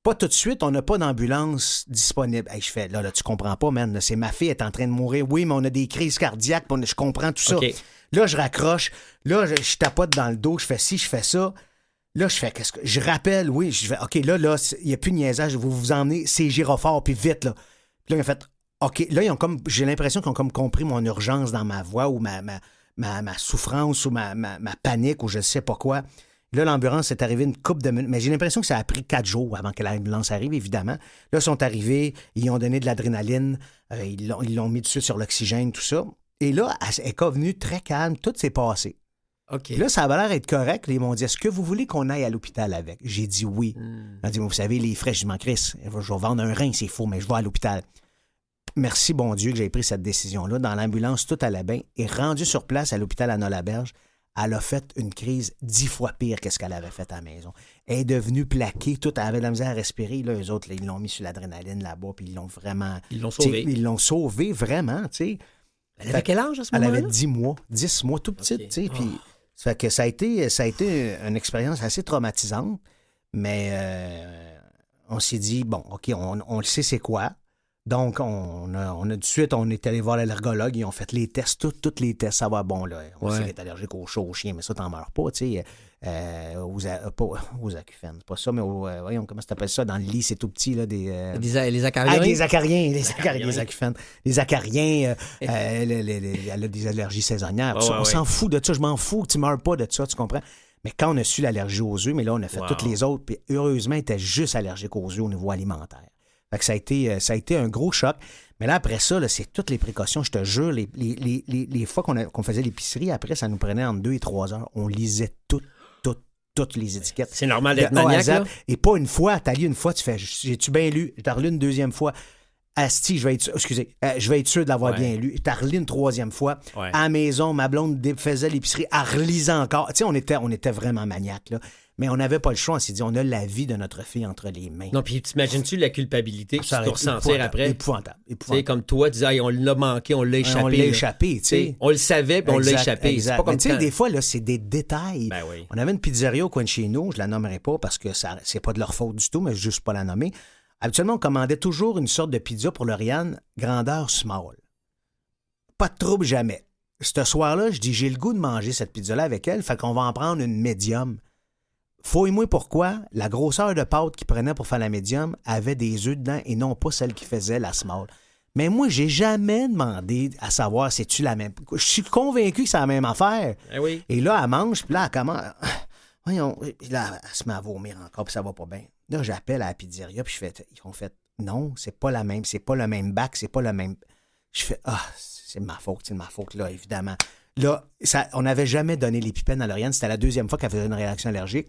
pas tout de suite, on n'a pas d'ambulance disponible. Hey, je fais, là, tu comprends pas, man. Là, c'est ma fille, elle est en train de mourir. Oui, mais on a des crises cardiaques, je comprends tout ça. Là, je raccroche. Là, je tapote dans le dos, je fais ci, je fais ça. Là, je fais, qu'est-ce que. Je rappelle, oui, je fais, OK, là, il n'y a plus de niaisage, vous vous emmenez, c'est gyrophare, puis vite, là. Puis là, ils ont fait, OK, là, j'ai l'impression qu'ils ont comme compris mon urgence dans ma voix ou ma souffrance ou ma panique ou je ne sais pas quoi. Là, l'ambulance est arrivée une couple de minutes, mais j'ai l'impression que ça a pris 4 jours avant que l'ambulance arrive, évidemment. Là, ils sont arrivés, ils ont donné de l'adrénaline, ils l'ont mis dessus sur l'oxygène, tout ça. Et là, elle est venue très calme, tout s'est passé. OK. Là, ça avait l'air d'être correct. Ils m'ont dit, est-ce que vous voulez qu'on aille à l'hôpital avec? J'ai dit oui. Ils ont dit, vous savez, les frais, je m'en crisse. Je vais vendre un rein, c'est faux, mais je vais à l'hôpital. Merci, bon Dieu, que j'ai pris cette décision-là. Dans l'ambulance, tout allait bien. Et rendu sur place à l'hôpital Anna-Laberge, elle a fait une crise 10 fois pire que ce qu'elle avait fait à la maison. Elle est devenue plaquée, tout, elle avait de la misère à respirer. Là, eux autres, là, ils l'ont mis sur l'adrénaline là-bas, puis ils l'ont vraiment... Ils l'ont sauvée. Ils l'ont sauvée, vraiment, tu sais. Elle avait quel âge à ce moment-là? Elle avait 10 mois, tout petite, tu sais, puis... Ça fait que ça a été une expérience assez traumatisante, mais on s'est dit, bon, OK, on le sait c'est quoi. Donc, on a tout de suite, on est allé voir l'allergologue, ils ont fait les tests, tous les tests, ça va bon, là. On sait qu'elle est allergique aux chats, aux chiens, mais ça, t'en meurs pas, tu sais. Pas aux acouphènes, c'est pas ça, mais voyons, comment ça s'appelle ça? Dans le lit, c'est tout petit, là, les acariens. Ah, les acariens, les acouphènes. Les acariens, elle a des allergies saisonnières. On s'en fout de ça, je m'en fous que tu meurs pas de ça, tu comprends? Mais quand on a su l'allergie aux œufs, mais là, on a fait toutes les autres, puis heureusement, elle était juste allergique aux œufs au niveau alimentaire. Fait que ça a été un gros choc. Mais là, après ça, là, c'est toutes les précautions. Je te jure, les fois qu'on faisait l'épicerie, après, ça nous prenait entre 2 et 3 heures. On lisait toutes les étiquettes. C'est normal d'être maniaque, là. Et pas une fois. T'as lu une fois, tu fais, j'ai-tu bien lu? T'as relu une deuxième fois. Asti, je vais être sûr de l'avoir bien lu. T'as relu une troisième fois. Ouais. À la maison, ma blonde faisait l'épicerie, elle relisait encore. Tu sais, on était vraiment maniaques, là. Mais on n'avait pas le choix. On s'est dit, on a la vie de notre fille entre les mains. Non, puis t'imagines-tu la culpabilité que tu dois ressentir après? Épouvantable. Tu sais, comme toi, tu disais, on l'a manqué, on l'a échappé. On l'a échappé, tu sais. On le savait, puis on l'a échappé. Exact. C'est pas comme tu sais, des fois, là, c'est des détails. Ben oui. On avait une pizzeria au coin de chez nous, je la nommerai pas parce que c'est pas de leur faute du tout, mais juste pas la nommer. Habituellement, on commandait toujours une sorte de pizza pour Lauriane, grandeur small. Pas de trouble jamais. Ce soir-là, je dis, j'ai le goût de manger cette pizza-là avec elle, fait qu'on va en prendre une médium. Fouille-moi pourquoi la grosseur de pâte qu'il prenait pour faire la médium avait des œufs dedans et non pas celle qui faisait la small. Mais moi, j'ai jamais demandé à savoir c'est-tu la même. Je suis convaincu que c'est la même affaire. Eh oui. Et là, elle mange, puis là, elle commence. Voyons, là, elle se met à vomir encore, puis ça va pas bien. Là, j'appelle à la pizzeria, puis ils ont fait non, c'est pas la même, c'est pas le même bac, c'est pas le même. Je fais c'est de ma faute, là, évidemment. Là, on n'avait jamais donné l'épipène à Lauriane. C'était la deuxième fois qu'elle faisait une réaction allergique.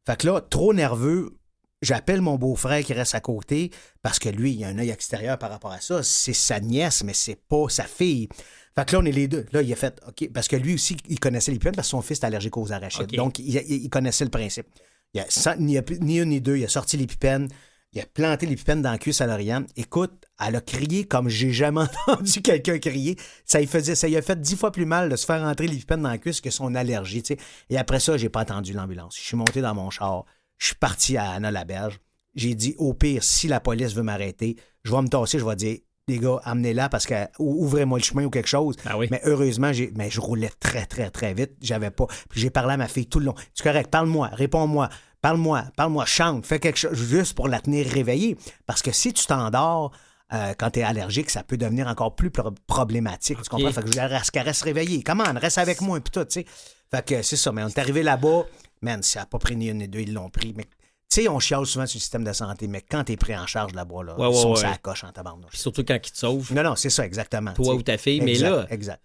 Fait que là, trop nerveux, j'appelle mon beau-frère qui reste à côté parce que lui, il a un œil extérieur par rapport à ça. C'est sa nièce, mais c'est pas sa fille. Fait que là, on est les deux. Là, il a fait OK. Parce que lui aussi, il connaissait l'épipène parce que son fils est allergique aux arachides. Okay. Donc, il connaissait le principe. Il a ni une ni deux. Il a sorti l'épipène. Il a planté l'épipène dans la cuisse à Lauriane. Écoute, elle a crié comme j'ai jamais entendu quelqu'un crier. Ça lui a fait 10 fois plus mal de se faire entrer l'épipène dans la cuisse que son allergie. T'sais. Et après ça, j'ai pas attendu l'ambulance. Je suis monté dans mon char. Je suis parti à Anna-Laberge. J'ai dit, au pire, si la police veut m'arrêter, je vais me tasser, je vais dire, les gars, amenez-la parce que ouvrez-moi le chemin ou quelque chose. Ah oui. Mais heureusement, je roulais très, très, très vite. J'avais pas. Puis j'ai parlé à ma fille tout le long. C'est correct, parle-moi, réponds-moi. Parle-moi, chante, fais quelque chose juste pour la tenir réveillée. Parce que si tu t'endors quand tu es allergique, ça peut devenir encore plus problématique. Okay. Tu comprends? Fait que qu'elle reste réveillée. Comment? Reste avec moi, puis tout, tu sais. Fait que c'est ça. Mais on est arrivé là-bas, man, ça n'a pas pris ni une ni deux, ils l'ont pris. Mais tu sais, on chiale souvent sur le système de santé, mais quand tu es pris en charge là-bas, là, ils sont ça coche en tabarnouche. Puis surtout quand ils te sauvent. Non, c'est ça, exactement. Toi ou ta fille, exact, mais là, exact.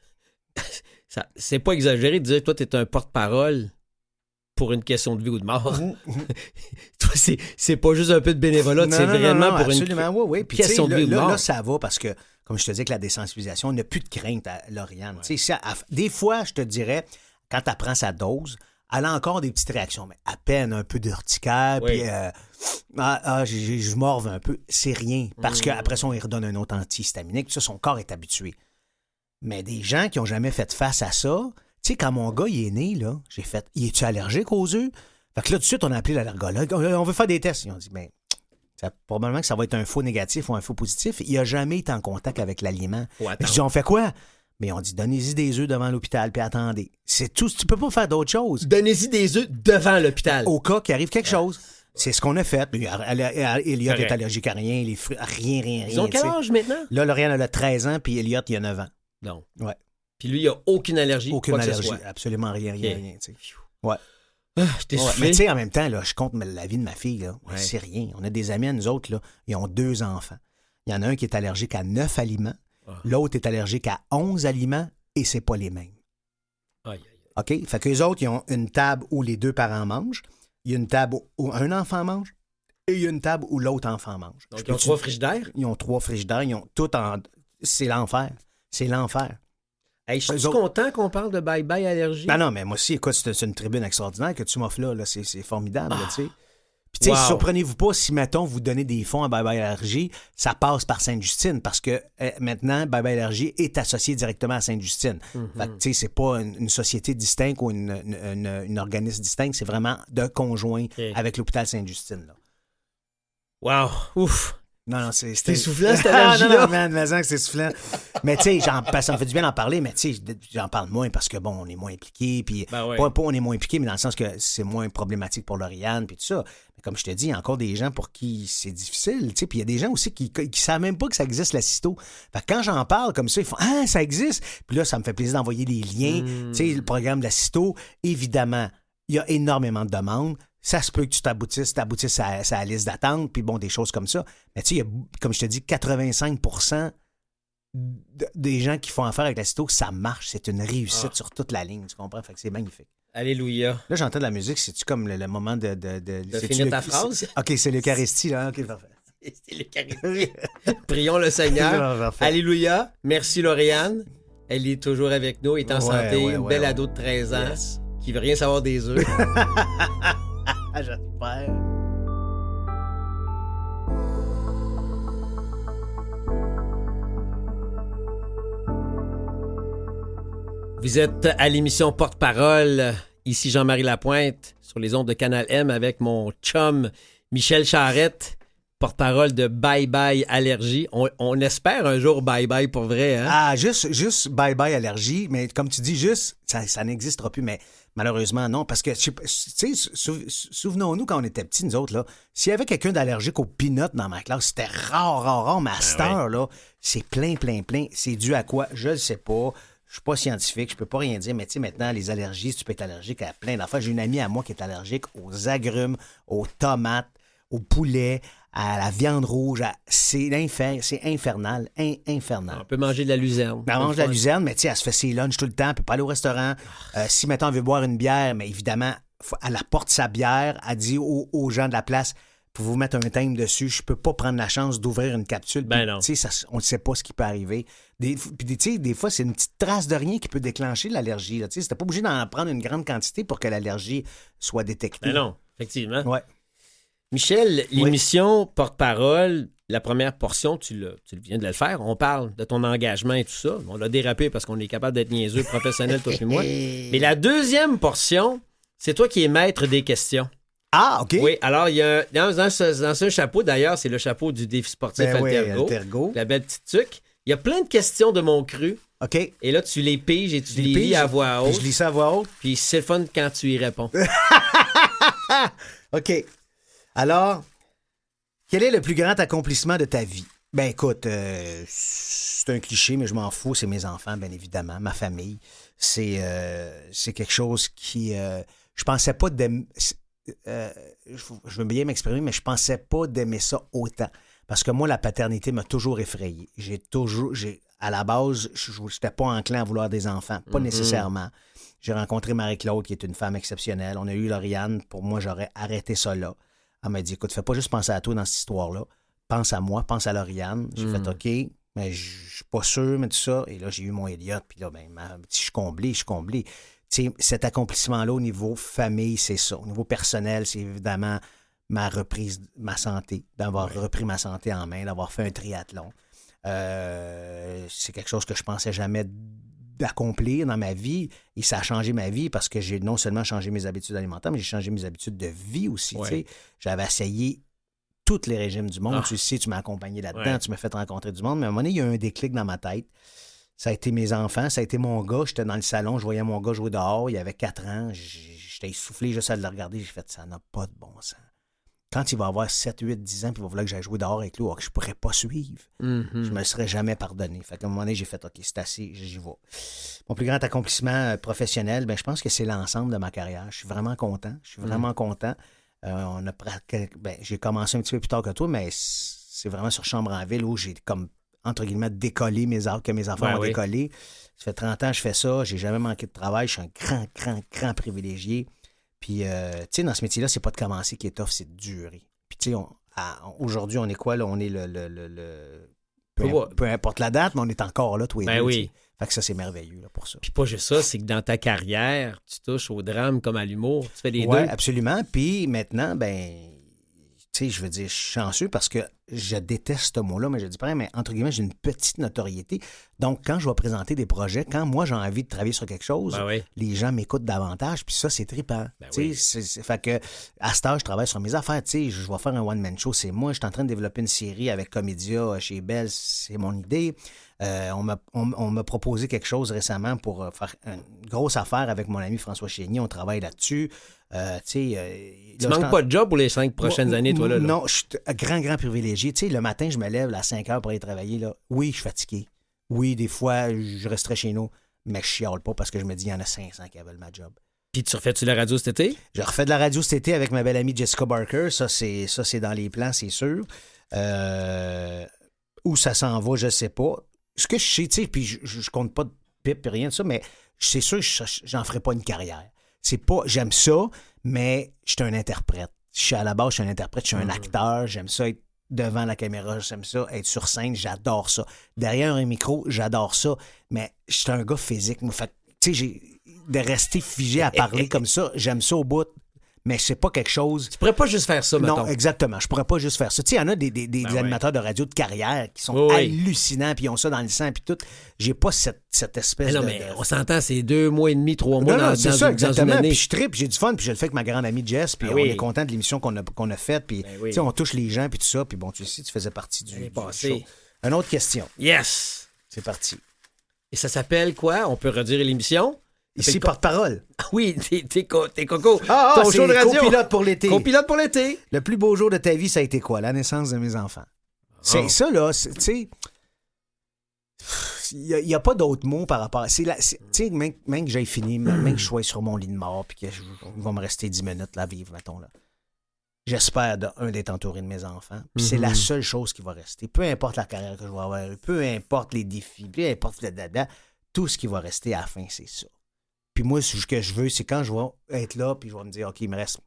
C'est pas exagéré de dire, toi, tu es un porte-parole pour une question de vie ou de mort. Toi, c'est pas juste un peu de bénévolat, c'est vraiment pour absolument, une question de vie ou de mort. Là, ça va parce que, comme je te dis, avec la désensibilisation, on n'a plus de crainte à Lauriane. Ouais. Des fois, je te dirais, quand elle prend sa dose, elle a encore des petites réactions, mais à peine un peu d'urticaire, puis je morve un peu. C'est rien, parce qu'après ça, on lui redonne un autre antihistaminique, puis ça, son corps est habitué. Mais des gens qui n'ont jamais fait face à ça, tu sais, quand mon gars, il est né, là, j'ai fait, es-tu allergique aux œufs? Fait que là, tout de suite, on a appelé l'allergologue. On veut faire des tests. Ils ont dit, mais probablement que ça va être un faux négatif ou un faux positif. Il n'a jamais été en contact avec l'aliment. Je dis, on fait quoi? Mais on dit, donnez-y des œufs devant l'hôpital, puis attendez. C'est tout. Tu peux pas faire d'autre chose. Donnez-y des œufs devant l'hôpital. Au cas qu'il arrive quelque chose. C'est ce qu'on a fait. Elliot est allergique à rien, les fruits, rien. Ils ont quel âge maintenant? Là, Lauriane, elle a 13 ans, puis Elliot, il a 9 ans. Non. Ouais. Puis lui, il n'a aucune allergie. Aucune allergie, absolument rien, tu sais. Ouais. Je mais tu sais, en même temps, là, je compte la vie de ma fille, là. Ouais. C'est rien. On a des amis à nous autres, là, ils ont 2 enfants. Il y en a un qui est allergique à 9 aliments, l'autre est allergique à 11 aliments, et c'est pas les mêmes. OK? Fait qu'eux autres, ils ont une table où les 2 parents mangent, il y a une table où un enfant mange, et il y a une table où l'autre enfant mange. Donc, ils ont 3 frigidaires? Ils ont 3 frigidaires, ils ont tout en... C'est l'enfer. C'est l'enfer. Hey, je suis Eux autres- content qu'on parle de Bye Bye Allergie. Ben non, mais moi aussi, écoute, c'est une tribune extraordinaire que tu m'offres là. C'est formidable, là, tu sais. Puis, tu sais, Wow. surprenez-vous pas si, mettons, vous donnez des fonds à Bye Bye Allergie, ça passe par Sainte-Justine parce que maintenant, Bye Bye Allergie est associé directement à Sainte-Justine. Fait que, tu sais, c'est pas une société distincte ou une organisme distinct, c'est vraiment de conjoint avec l'hôpital Sainte-Justine, là. Wow. Ouf. Non, C'était soufflant, cette Ah, allergie-là. non, man, mais que c'est soufflant. Mais tu sais, ça me fait du bien d'en parler, mais tu sais, j'en parle moins parce que, bon, on est moins impliqué, puis Ben ouais. pas on est moins impliqué, mais dans le sens que c'est moins problématique pour Lauriane, puis tout ça. Mais comme je te dis, il y a encore des gens pour qui c'est difficile, tu sais, puis il y a des gens aussi qui savent même pas que ça existe, la cysto. Fait que quand j'en parle comme ça, ils font « Ah, ça existe! » Puis là, ça me fait plaisir d'envoyer des liens. Tu sais, le programme de la cysto, évidemment, il y a énormément de demandes. Ça se peut que tu t'aboutisses à la liste d'attente, puis bon, des choses comme ça. Mais tu sais, comme je te dis, 85% des gens qui font affaire avec la cyto, ça marche. C'est une réussite sur toute la ligne, tu comprends? Fait que c'est magnifique. Alléluia. Là, j'entends de la musique, c'est-tu comme le moment de finir ta phrase? OK, c'est l'Eucharistie, là. OK, parfait. C'est l'Eucharistie. Prions le Seigneur. Parfait. Alléluia. Merci, Lauriane. Elle est toujours avec nous, est en santé, une belle ado de 13 ans Yes. qui veut rien savoir des œufs. Ah, j'espère. Vous êtes à l'émission Porte-Parole. Ici Jean-Marie Lapointe sur les ondes de Canal M avec mon chum Michel Charette, porte-parole de Bye Bye Allergie. On espère un jour Bye Bye pour vrai, hein? Ah, juste bye-bye allergie, mais comme tu dis, juste, ça n'existera plus, mais malheureusement, non, parce que, tu sais, souvenons-nous quand on était petits, nous autres, là, s'il y avait quelqu'un d'allergique aux peanuts dans ma classe, c'était rare, mais à cette heure, là, c'est plein. C'est dû à quoi? Je le sais pas. Je suis pas scientifique, je peux pas rien dire, mais tu sais, maintenant, les allergies, tu peux être allergique à plein d'affaires. J'ai une amie à moi qui est allergique aux agrumes, aux tomates, au poulet, à la viande rouge. C'est infernal, infernal. On peut manger de la luzerne. Elle mange de la luzerne, mais tu sais, elle se fait ses lunchs tout le temps, elle peut pas aller au restaurant. Si, mettons, elle veut boire une bière, mais évidemment, elle apporte sa bière, elle dit aux gens de la place, pouvez-vous mettre un thème dessus, je peux pas prendre la chance d'ouvrir une capsule. Ben non. Tu sais, on ne sait pas ce qui peut arriver. Puis, tu sais, des fois, c'est une petite trace de rien qui peut déclencher l'allergie. Tu sais, c'était pas obligé d'en prendre une grande quantité pour que l'allergie soit détectée. Ben non, effectivement. Ouais. Michel, l'émission Porte-Parole, la première portion, tu viens de le faire. On parle de ton engagement et tout ça. On l'a dérapé parce qu'on est capable d'être niaiseux, professionnel, toi et moi. Mais la deuxième portion, c'est toi qui es maître des questions. Ah, OK. Oui, alors, il y a dans ce chapeau, d'ailleurs, c'est le chapeau du défi sportif Ben oui, Altergo. Altergo. La belle petite tuque. Il y a plein de questions de mon cru. OK. Et là, tu les piges et tu Je les pige, lis à voix puis haute. je lis ça à voix haute. Puis c'est le fun quand tu y réponds. OK. Alors, quel est le plus grand accomplissement de ta vie? Ben écoute, c'est un cliché, mais je m'en fous. C'est mes enfants, bien évidemment, ma famille. C'est quelque chose qui... je pensais pas d'aimer... je veux bien m'exprimer, mais je pensais pas d'aimer ça autant. Parce que moi, la paternité m'a toujours effrayé. À la base, je n'étais pas enclin à vouloir des enfants. Pas nécessairement. J'ai rencontré Marie-Claude, qui est une femme exceptionnelle. On a eu Lauriane. Pour moi, j'aurais arrêté ça là. Elle m'a dit, écoute, fais pas juste penser à toi dans cette histoire-là. Pense à moi, pense à Lauriane. J'ai fait OK, mais je suis pas sûr, mais tout ça. Et là, j'ai eu mon Elliot. Puis là, ben, je suis comblé. Tu sais, cet accomplissement-là au niveau famille, c'est ça. Au niveau personnel, c'est évidemment ma santé, d'avoir repris ma santé en main, d'avoir fait un triathlon. C'est quelque chose que je pensais jamais d'accomplir dans ma vie et ça a changé ma vie parce que j'ai non seulement changé mes habitudes alimentaires, mais j'ai changé mes habitudes de vie aussi. Ouais. Tu sais. J'avais essayé tous les régimes du monde. Ah. Tu sais, tu m'as accompagné là-dedans, Ouais. tu m'as fait rencontrer du monde, mais à un moment donné, il y a eu un déclic dans ma tête. Ça a été mes enfants, ça a été mon gars. J'étais dans le salon, je voyais mon gars jouer dehors, il avait 4 ans, j'étais essoufflé juste à le regarder, j'ai fait, ça n'a pas de bon sens. Quand il va avoir 7, 8, 10 ans, puis il va vouloir que j'aille jouer dehors avec lui, alors que je ne pourrais pas suivre. Je me serais jamais pardonné. Fait qu'à un moment donné, j'ai fait, OK, c'est assez, j'y vais. Mon plus grand accomplissement professionnel, ben, je pense que c'est l'ensemble de ma carrière. Je suis vraiment content. J'ai commencé un petit peu plus tard que toi, mais c'est vraiment sur Chambre-en-Ville où j'ai comme, entre guillemets, décollé que mes enfants ont décollé. Ça fait 30 ans que je fais ça. J'ai jamais manqué de travail. Je suis un grand privilégié. Puis, tu sais, dans ce métier-là, c'est pas de commencer qui est tough, c'est de durer. Puis, tu sais, aujourd'hui, on est quoi, là? On est peu importe la date, mais on est encore là, tous les deux. Oui. T'sais. Fait que ça, c'est merveilleux là, pour ça. Puis pas juste ça, c'est que dans ta carrière, tu touches au drame comme à l'humour. Tu fais les deux. Oui, absolument. Puis maintenant, je veux dire, je suis chanceux parce que je déteste ce mot-là, mais je dis pareil, mais entre guillemets, j'ai une petite notoriété. Donc, quand je vais présenter des projets, quand moi j'ai envie de travailler sur quelque chose, les gens m'écoutent davantage, puis ça, c'est trippant. Fait que, à ce âge, je travaille sur mes affaires. Je vais faire un one-man show, c'est moi. Je suis en train de développer une série avec Comédia chez Bell, c'est mon idée. On m'a proposé quelque chose récemment pour faire une grosse affaire avec mon ami François Chénier. On travaille là-dessus. Tu manques pas de job pour les 5 prochaines années, toi, là? Non, je suis un grand privilégié. Tu sais, le matin, je me lève à 5 heures pour aller travailler. Là. Oui, je suis fatigué. Oui, des fois, je resterai chez nous, mais je chiale pas parce que je me dis, il y en a 500 qui veulent ma job. Puis tu refais-tu la radio cet été? Je refais de la radio cet été avec ma belle amie Jessica Barker. Ça, c'est dans les plans, c'est sûr. Où ça s'en va, je sais pas. Ce que je sais, tu sais, puis je compte pas de pipe et rien de ça, mais c'est sûr que j'en ferai pas une carrière. C'est pas, j'aime ça, mais je suis un interprète. À la base, je suis un interprète, je suis un acteur, j'aime ça être devant la caméra, j'aime ça être sur scène, j'adore ça. Derrière un micro, j'adore ça, mais je suis un gars physique. Moi, fait, tu sais, de rester figé à parler comme ça, j'aime ça au bout. Mais c'est pas quelque chose... Tu pourrais pas juste faire ça, mettons. Non, exactement. Je pourrais pas juste faire ça. Tu sais, il y en a des animateurs de radio de carrière qui sont hallucinants, puis ils ont ça dans le sang, puis tout. J'ai pas cette espèce non, mais on s'entend, c'est 2 mois et demi, 3 mois dans exactement. Une année. Puis je trippe, j'ai du fun, puis je le fais avec ma grande amie Jess, puis on est content de l'émission qu'on a faite, puis tu sais, on touche les gens, puis tout ça. Puis bon, tu sais, tu faisais partie du show. Une autre question. Yes! C'est parti. Et ça s'appelle quoi? On peut redire l'émission? Ici, porte-parole. Oui, t'es coco. Ton show de radio. Copilote pour l'été. Copilote pour l'été. Le plus beau jour de ta vie, ça a été quoi? La naissance de mes enfants. C'est ça, là, tu sais... Il n'y a pas d'autres mots par rapport à... Tu sais, même que j'aille fini, même que je sois sur mon lit de mort, puis qu'il va me rester 10 minutes là, à vivre, mettons, là. J'espère, d'être entouré de mes enfants. Puis c'est la seule chose qui va rester. Peu importe la carrière que je vais avoir, peu importe les défis, peu importe le dada, tout ce qui va rester à la fin, c'est ça. Puis moi, ce que je veux, c'est quand je vais être là, puis je vais me dire, OK, il me reste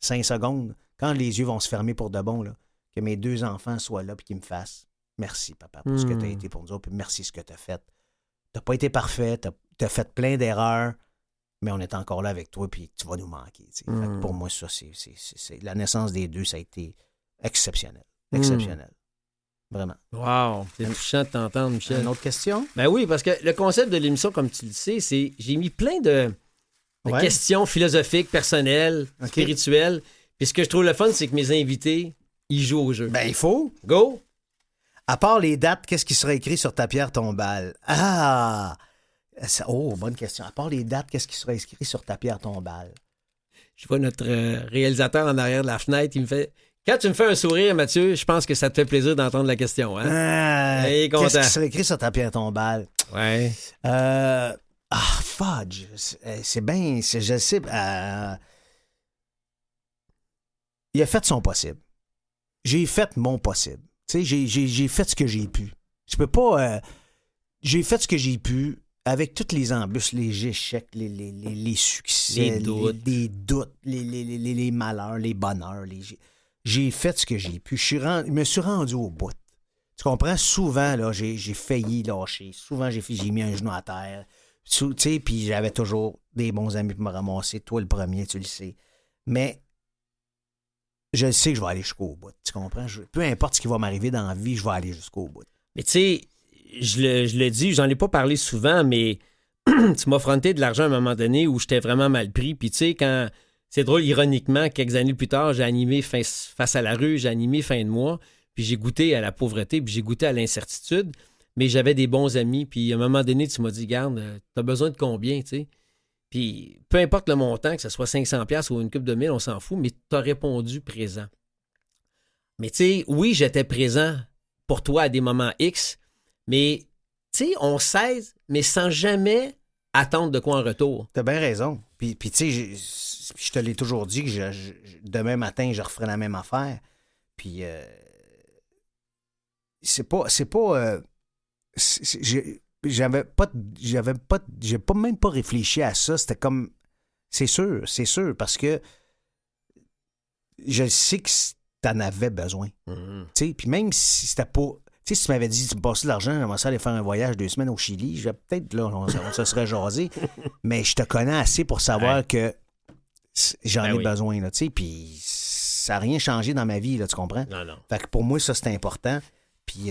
5 secondes, quand les yeux vont se fermer pour de bon, là, que mes 2 enfants soient là, puis qu'ils me fassent merci, papa, pour ce que tu as été pour nous autres, puis merci ce que tu as fait. Tu n'as pas été parfait, tu as fait plein d'erreurs, mais on est encore là avec toi, puis tu vas nous manquer. Fait que pour moi, ça, c'est la naissance des 2, ça a été exceptionnel. Exceptionnel. Vraiment. Wow, c'est touchant de t'entendre, Michel. Une autre question? Ben oui, parce que le concept de l'émission, comme tu le sais, c'est j'ai mis plein de questions philosophiques, personnelles, spirituelles. Puis ce que je trouve le fun, c'est que mes invités, ils jouent au jeu. Ben, il faut. Go! À part les dates, qu'est-ce qui sera écrit sur ta pierre tombale? Ah! Bonne question. À part les dates, qu'est-ce qui sera écrit sur ta pierre tombale? Je vois notre réalisateur en arrière de la fenêtre, il me fait... Quand tu me fais un sourire, Mathieu, je pense que ça te fait plaisir d'entendre la question. Hein? Qu'est-ce qui serait écrit sur ta pierre tombale? Ouais. Fudge. C'est bien... Je sais... il a fait son possible. J'ai fait mon possible. Tu sais, j'ai fait ce que j'ai pu. Je peux pas... j'ai fait ce que j'ai pu avec toutes les embûches, les échecs, les succès, les doutes, les malheurs, les bonheurs, j'ai fait ce que j'ai pu. Je me suis rendu au bout. Tu comprends? Souvent, là, j'ai failli lâcher. Souvent, j'ai mis un genou à terre. Tu sais, puis j'avais toujours des bons amis pour me ramasser. Toi, le premier, tu le sais. Mais je sais que je vais aller jusqu'au bout. Tu comprends? Peu importe ce qui va m'arriver dans la vie, je vais aller jusqu'au bout. Mais tu sais, je le dis, j'en ai pas parlé souvent, mais tu m'as fronté de l'argent à un moment donné où j'étais vraiment mal pris. Puis tu sais, quand... C'est drôle, ironiquement, quelques années plus tard, j'ai animé Face à la rue, j'ai animé Fin de mois, puis j'ai goûté à la pauvreté, puis j'ai goûté à l'incertitude, mais j'avais des bons amis, puis à un moment donné, tu m'as dit, garde, t'as besoin de combien, tu sais? Puis peu importe le montant, que ce soit 500$ ou une couple de mille, on s'en fout, mais t'as répondu présent. Mais tu sais, oui, j'étais présent pour toi à des moments X, mais tu sais, on s'aide, mais sans jamais attendre de quoi en retour. T'as bien raison. Puis tu sais, je te l'ai toujours dit que demain matin, je referai la même affaire. Puis j'ai même pas réfléchi à ça. C'était comme, c'est sûr, parce que je sais que t'en avais besoin. Tu sais, puis même si c'était pas, tu Tu sais, si tu m'avais dit, tu me passes de l'argent, j'aimerais ça aller faire un voyage 2 semaines au Chili, peut-être, là, on se serait jasé. Mais je te connais assez pour savoir que j'en ai besoin, là, tu sais, puis ça n'a rien changé dans ma vie, là, tu comprends? Non. Fait que pour moi, ça, c'est important. Puis,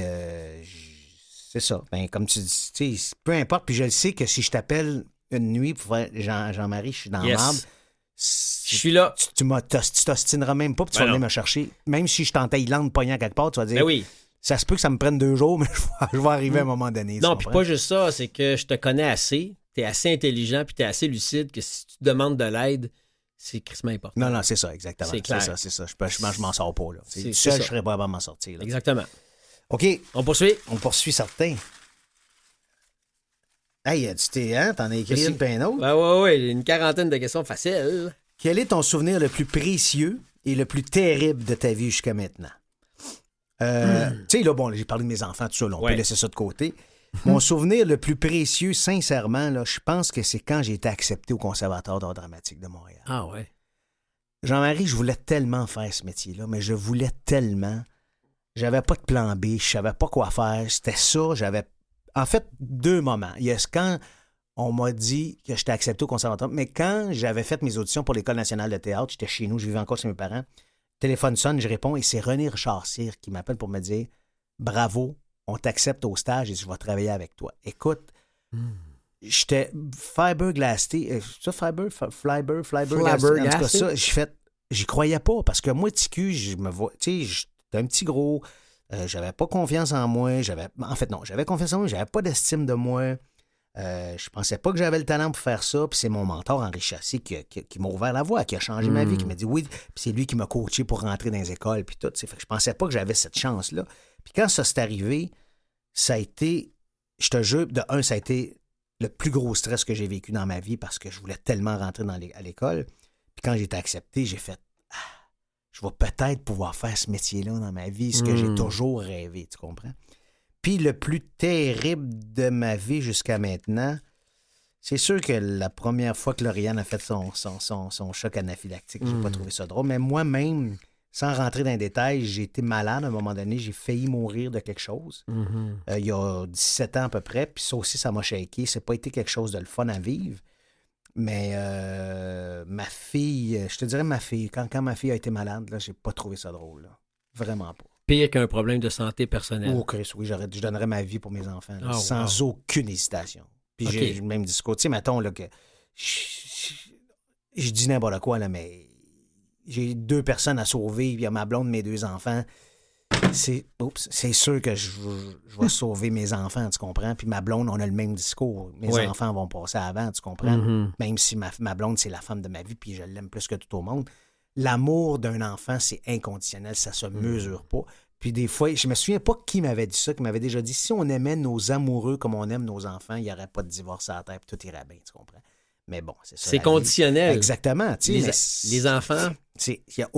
c'est ça. Ben, comme tu dis, tu sais, peu importe. Puis je le sais que si je t'appelle une nuit pour faire Jean-Marie, je suis dans l'arbre. Je suis là. Tu t'ostineras même pas, puis tu vas venir me chercher. Même si je suis en Thaïlande, pognant quelque part, tu vas dire. Ben oui. Ça se peut que ça me prenne 2 jours, mais je vais arriver à un moment donné. Non, puis pas juste ça, c'est que je te connais assez, t'es assez intelligent, puis t'es assez lucide que si tu te demandes de l'aide, c'est crissement important. Non, c'est ça, exactement. C'est clair. C'est ça. Je m'en sors pas, là. Seul, je serais pas capable de m'en sortir. Là. Exactement. OK. On poursuit? On poursuit certains. Hey, t'en as écrit une peine autre? Ouais, une quarantaine de questions faciles. Quel est ton souvenir le plus précieux et le plus terrible de ta vie jusqu'à maintenant? Tu sais, là, bon, j'ai parlé de mes enfants, tout ça, là, on peut laisser ça de côté. Mon souvenir le plus précieux, sincèrement, là, je pense que c'est quand j'ai été accepté au Conservatoire d'art dramatique de Montréal. Ah ouais? Jean-Marie, je voulais tellement faire ce métier-là, mais je voulais tellement. J'avais pas de plan B, je savais pas quoi faire. C'était ça, j'avais... En fait, 2 moments. Il y a quand on m'a dit que j'étais accepté au Conservatoire, mais quand j'avais fait mes auditions pour l'École nationale de théâtre, j'étais chez nous, je vivais encore chez mes parents, téléphone sonne, je réponds, et c'est René Richard-Cyr qui m'appelle pour me dire « Bravo, on t'accepte au stage et je vais travailler avec toi. » Écoute, j'étais fiberglass, ça, Flyber, en tout cas, ça, j'y croyais pas, parce que moi, TQ, je me vois, tu sais, j'étais un petit gros, j'avais pas confiance en moi, j'avais confiance en moi, j'avais pas d'estime de moi, je pensais pas que j'avais le talent pour faire ça, puis c'est mon mentor, Henri Chassé, qui m'a ouvert la voie, qui a changé ma vie, qui m'a dit oui, puis c'est lui qui m'a coaché pour rentrer dans les écoles, puis tout, fait que je pensais pas que j'avais cette chance-là. Puis quand ça s'est arrivé, ça a été, je te jure, ça a été le plus gros stress que j'ai vécu dans ma vie parce que je voulais tellement rentrer à l'école. Puis quand j'ai été accepté, j'ai fait je vais peut-être pouvoir faire ce métier-là dans ma vie, ce que j'ai toujours rêvé, tu comprends? Puis le plus terrible de ma vie jusqu'à maintenant, c'est sûr que la première fois que Lauriane a fait son choc anaphylactique, j'ai pas trouvé ça drôle. Mais moi-même, sans rentrer dans les détails, j'ai été malade à un moment donné. J'ai failli mourir de quelque chose. Il y a 17 ans à peu près. Puis ça aussi, ça m'a shaké. C'est pas été quelque chose de le fun à vivre. Mais ma fille, je te dirais ma fille, quand ma fille a été malade, là, j'ai pas trouvé ça drôle. Là. Vraiment pas. Pire qu'un problème de santé personnelle. Oh, Chris, oui, je donnerais ma vie pour mes enfants, là, sans aucune hésitation. Puis j'ai le même discours. Tu sais, mettons là, que je dis n'importe quoi, là, mais j'ai 2 personnes à sauver, il y a ma blonde, mes 2 enfants. C'est sûr que je vais sauver mes enfants, tu comprends? Puis ma blonde, on a le même discours. Mes enfants vont passer avant, tu comprends? Même si ma blonde, c'est la femme de ma vie, puis je l'aime plus que tout au monde. L'amour d'un enfant, c'est inconditionnel, ça se mesure pas. Puis des fois, je me souviens pas qui m'avait dit ça, qui m'avait déjà dit, si on aimait nos amoureux comme on aime nos enfants, il n'y aurait pas de divorce à la terre, puis tout irait bien, tu comprends? Mais bon, c'est ça. C'est conditionnel. Exactement. Les enfants,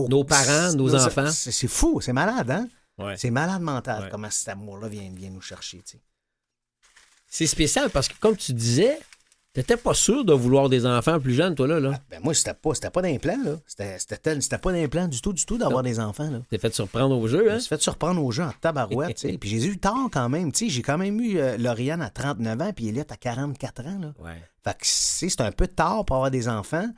nos parents, nos enfants. C'est fou, c'est malade, hein? Ouais. C'est malade mental, comment cet amour-là vient nous chercher, tu sais. C'est spécial parce que, comme tu disais, t'étais pas sûr de vouloir des enfants plus jeunes, toi, là. Ben moi, c'était pas d'implant, là. C'était pas d'implant du tout d'avoir des enfants, là. T'es fait surprendre au jeu, hein? Je me suis fait surprendre au jeu en tabarouette, tu sais. Puis j'ai eu tard quand même, tu sais. J'ai quand même eu Lauriane à 39 ans, puis Elliot à 44 ans, là. Ouais. Fait que c'est un peu tard pour avoir des enfants,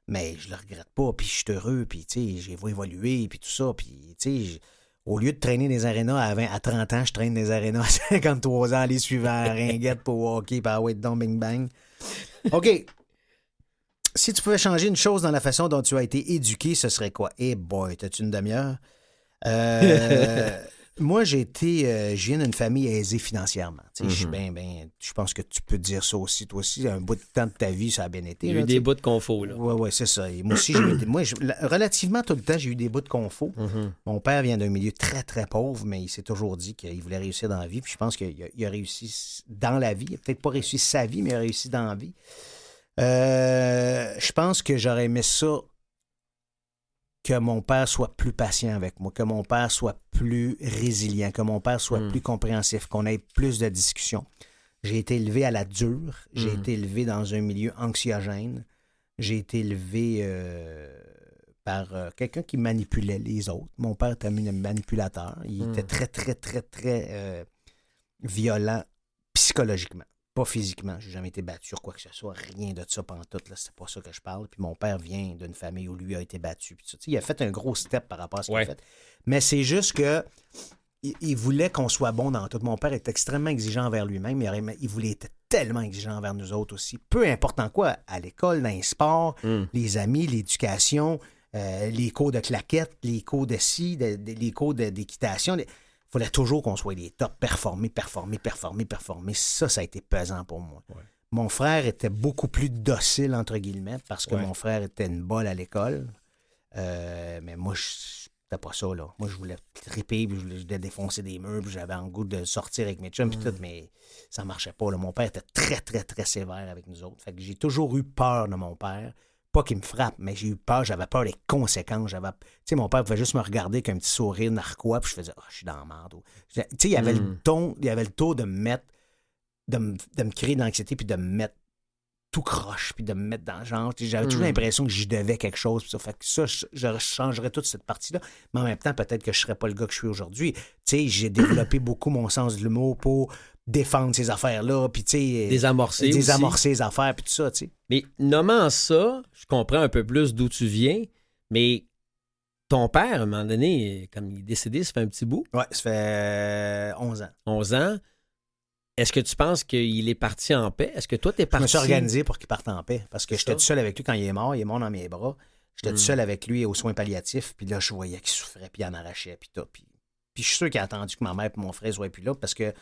mais je le regrette pas, puis je suis heureux, puis tu sais, j'ai vu évoluer, puis tout ça, puis tu sais, au lieu de traîner des arénas à 30 ans, je traîne des arénas à 53 ans, les suivants, à ringuette pour hockey, par ouais, donc bing bang. OK. Si tu pouvais changer une chose dans la façon dont tu as été éduqué, ce serait quoi? Eh boy, t'as-tu une demi-heure? Moi, je viens d'une famille aisée financièrement. Je suis je pense que tu peux dire ça aussi. Toi aussi, un bout de temps de ta vie, ça a bien été. Il y a eu des bouts de confo, là. Oui, c'est ça. Et moi aussi, relativement tout le temps, j'ai eu des bouts de confo. Mon père vient d'un milieu très, très pauvre, mais il s'est toujours dit qu'il voulait réussir dans la vie. Puis je pense qu'il a réussi dans la vie. Il n'a peut-être pas réussi sa vie, mais il a réussi dans la vie. Je pense que j'aurais aimé ça, que mon père soit plus patient avec moi, que mon père soit plus résilient, que mon père soit plus compréhensif, qu'on ait plus de discussions. J'ai été élevé à la dure, j'ai été élevé dans un milieu anxiogène, j'ai été élevé par quelqu'un qui manipulait les autres. Mon père était un manipulateur, il était très, très, très, très violent psychologiquement. Pas physiquement. J'ai jamais été battu sur quoi que ce soit. Rien de ça pantoute. Là, c'est pas ça que je parle. Puis mon père vient d'une famille où lui a été battu. Puis ça. Il a fait un gros step par rapport à ce qu'il a fait. Mais c'est juste que il voulait qu'on soit bon dans tout. Mon père était extrêmement exigeant envers lui-même. Il voulait être tellement exigeant envers nous autres aussi. Peu importe en quoi. À l'école, dans les sports, les amis, l'éducation, les cours de claquettes, les cours de scie, les cours d'équitation. Il fallait toujours qu'on soit les tops, performer. Ça a été pesant pour moi. Ouais. Mon frère était beaucoup plus docile, entre guillemets, parce que mon frère était une bolle à l'école. Mais moi, c'était pas ça, là. Moi, je voulais triper, puis je voulais défoncer des murs, puis j'avais un goût de sortir avec mes chums, puis tout, mais ça marchait pas, là. Mon père était très, très, très sévère avec nous autres. Fait que j'ai toujours eu peur de mon père. Pas qu'il me frappe, mais j'ai eu peur, j'avais peur des conséquences. Tu sais, mon père pouvait juste me regarder avec un petit sourire narquois, puis je faisais, je suis dans la merde. Tu sais, il y avait le ton, il y avait le taux de me mettre, de me créer de l'anxiété, puis de me mettre tout croche, puis de me mettre dans le genre. J'avais toujours l'impression que j'y devais quelque chose. Puis ça fait que ça, je changerais toute cette partie-là. Mais en même temps, peut-être que je ne serais pas le gars que je suis aujourd'hui. Tu sais, j'ai développé beaucoup mon sens de l'humour pour défendre ces affaires-là, puis tu sais... Désamorcer les affaires, puis tout ça, tu sais. Mais nommant ça, je comprends un peu plus d'où tu viens, mais ton père, à un moment donné, comme il est décédé, ça fait un petit bout. Oui, ça fait 11 ans. 11 ans. Est-ce que tu penses qu'il est parti en paix? Est-ce que toi, t'es parti? Je me suis organisé pour qu'il parte en paix, parce que j'étais tout seul avec lui quand il est mort dans mes bras. J'étais tout seul avec lui aux soins palliatifs, puis là, je voyais qu'il souffrait, puis il en arrachait, puis tout. Puis je suis sûr qu'il a attendu que ma mère et mon frère soient plus là, parce que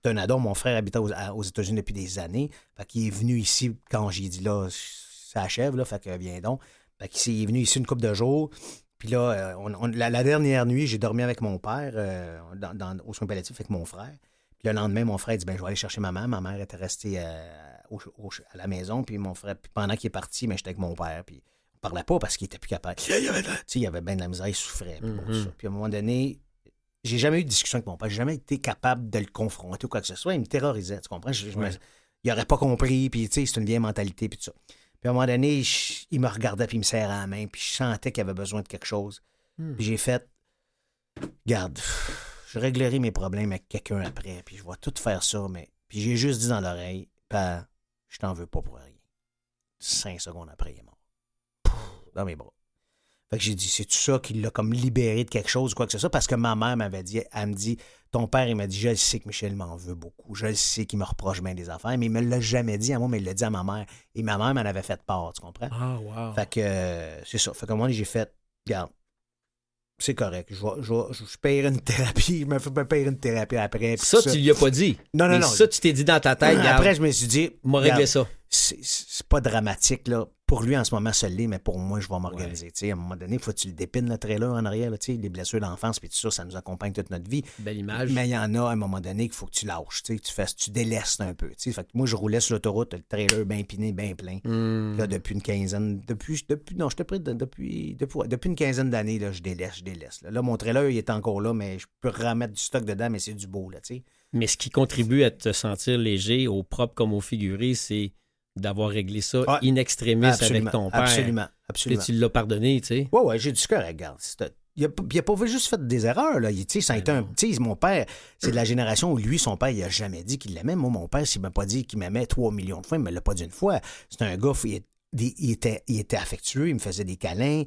d'un ado, mon frère habitait aux États-Unis depuis des années. Fait qu'il est venu ici quand j'ai dit là, ça achève, là, fait que viens donc. Fait qu'il est venu ici une couple de jours. Puis là, la dernière nuit, j'ai dormi avec mon père aux soins palliatifs avec mon frère. Puis le lendemain, mon frère dit je vais aller chercher ma mère. Ma mère était restée à la maison. Puis mon frère, puis pendant qu'il est parti, j'étais avec mon père. Puis on parlait pas parce qu'il était plus capable. Il avait bien de la misère, il souffrait. Puis, bon, ça. Puis à un moment donné, j'ai jamais eu de discussion avec mon père. J'ai jamais été capable de le confronter ou quoi que ce soit. Il me terrorisait, tu comprends? Il aurait pas compris, puis tu sais, c'est une vieille mentalité, puis tout ça. Puis à un moment donné, il me regardait, puis il me serrait la main, puis je sentais qu'il avait besoin de quelque chose. Puis j'ai fait, regarde, je réglerai mes problèmes avec quelqu'un après, puis je vais tout faire ça, mais... Puis j'ai juste dit dans l'oreille, père, je t'en veux pas pour rien. 5 secondes après, il est mort. Dans mes bras. Fait que j'ai dit, c'est-tu ça qui l'a comme libéré de quelque chose ou quoi que ce soit? Parce que ma mère m'avait dit, elle me dit, ton père, il m'a dit, je le sais que Michel m'en veut beaucoup. Je le sais qu'il me reproche bien des affaires, mais il me l'a jamais dit à moi, mais il l'a dit à ma mère. Et ma mère m'en avait fait part, tu comprends? Ah, wow. Fait que c'est ça. Fait qu'à un moment donné, j'ai fait, regarde, c'est correct. Je paierai une thérapie. Je me fais payer une thérapie après. Ça, tu lui as pas dit. Non. Ça, tu t'es dit dans ta tête. Après, je me suis dit, m'a réglé ça. C'est pas dramatique, là. Pour lui, en ce moment, ça l'est, mais pour moi, je vais m'organiser. Ouais. À un moment donné, il faut que tu le dépines, le trailer en arrière, là, les blessures d'enfance, puis tout ça, ça nous accompagne toute notre vie. Belle image. Mais il y en a, à un moment donné, qu'il faut que tu lâches, tu délaisses un peu. Fait que moi, je roulais sur l'autoroute, le trailer bien piné, bien plein. Là, depuis une quinzaine... Depuis une quinzaine d'années, là, je délaisse. Là, mon trailer, il est encore là, mais je peux remettre du stock dedans, mais c'est du beau, là, tu sais. Mais ce qui contribue à te sentir léger, au propre comme au figuré, c'est d'avoir réglé ça in extremis avec ton père. Absolument. Et tu l'as pardonné, tu sais. Ouais, j'ai dit ce correct, regarde. Il a pas juste fait des erreurs, là. Ça a été mon père, c'est de la génération où lui, son père, il a jamais dit qu'il l'aimait. Moi, mon père, s'il m'a pas dit qu'il m'aimait 3 millions de fois, il me l'a pas dit une fois. C'est un gars, il était affectueux, il me faisait des câlins.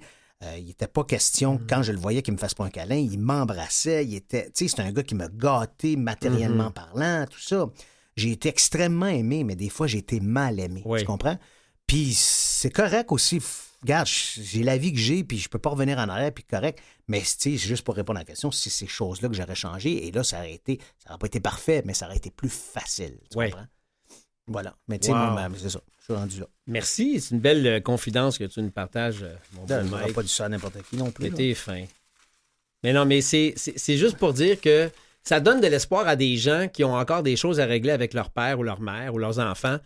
Il n'était pas question, quand je le voyais, qu'il me fasse pas un câlin. Il m'embrassait. C'est un gars qui m'a gâté matériellement parlant, tout ça. J'ai été extrêmement aimé, mais des fois, j'ai été mal aimé. Oui. Tu comprends? Puis c'est correct aussi. Regarde, j'ai la vie que j'ai, puis je peux pas revenir en arrière, puis correct. Mais c'est juste pour répondre à la question, c'est ces choses-là que j'aurais changé. Et là, ça n'aurait pas été parfait, mais ça aurait été plus facile. Tu comprends? Voilà. Mais tu sais, moi, c'est ça. Je suis rendu là. Merci. C'est une belle confidence que tu nous partages, mon bon mec. Je pas dit ça à n'importe qui non plus. Mais t'es fin. Mais non, mais c'est juste pour dire que ça donne de l'espoir à des gens qui ont encore des choses à régler avec leur père ou leur mère ou leurs enfants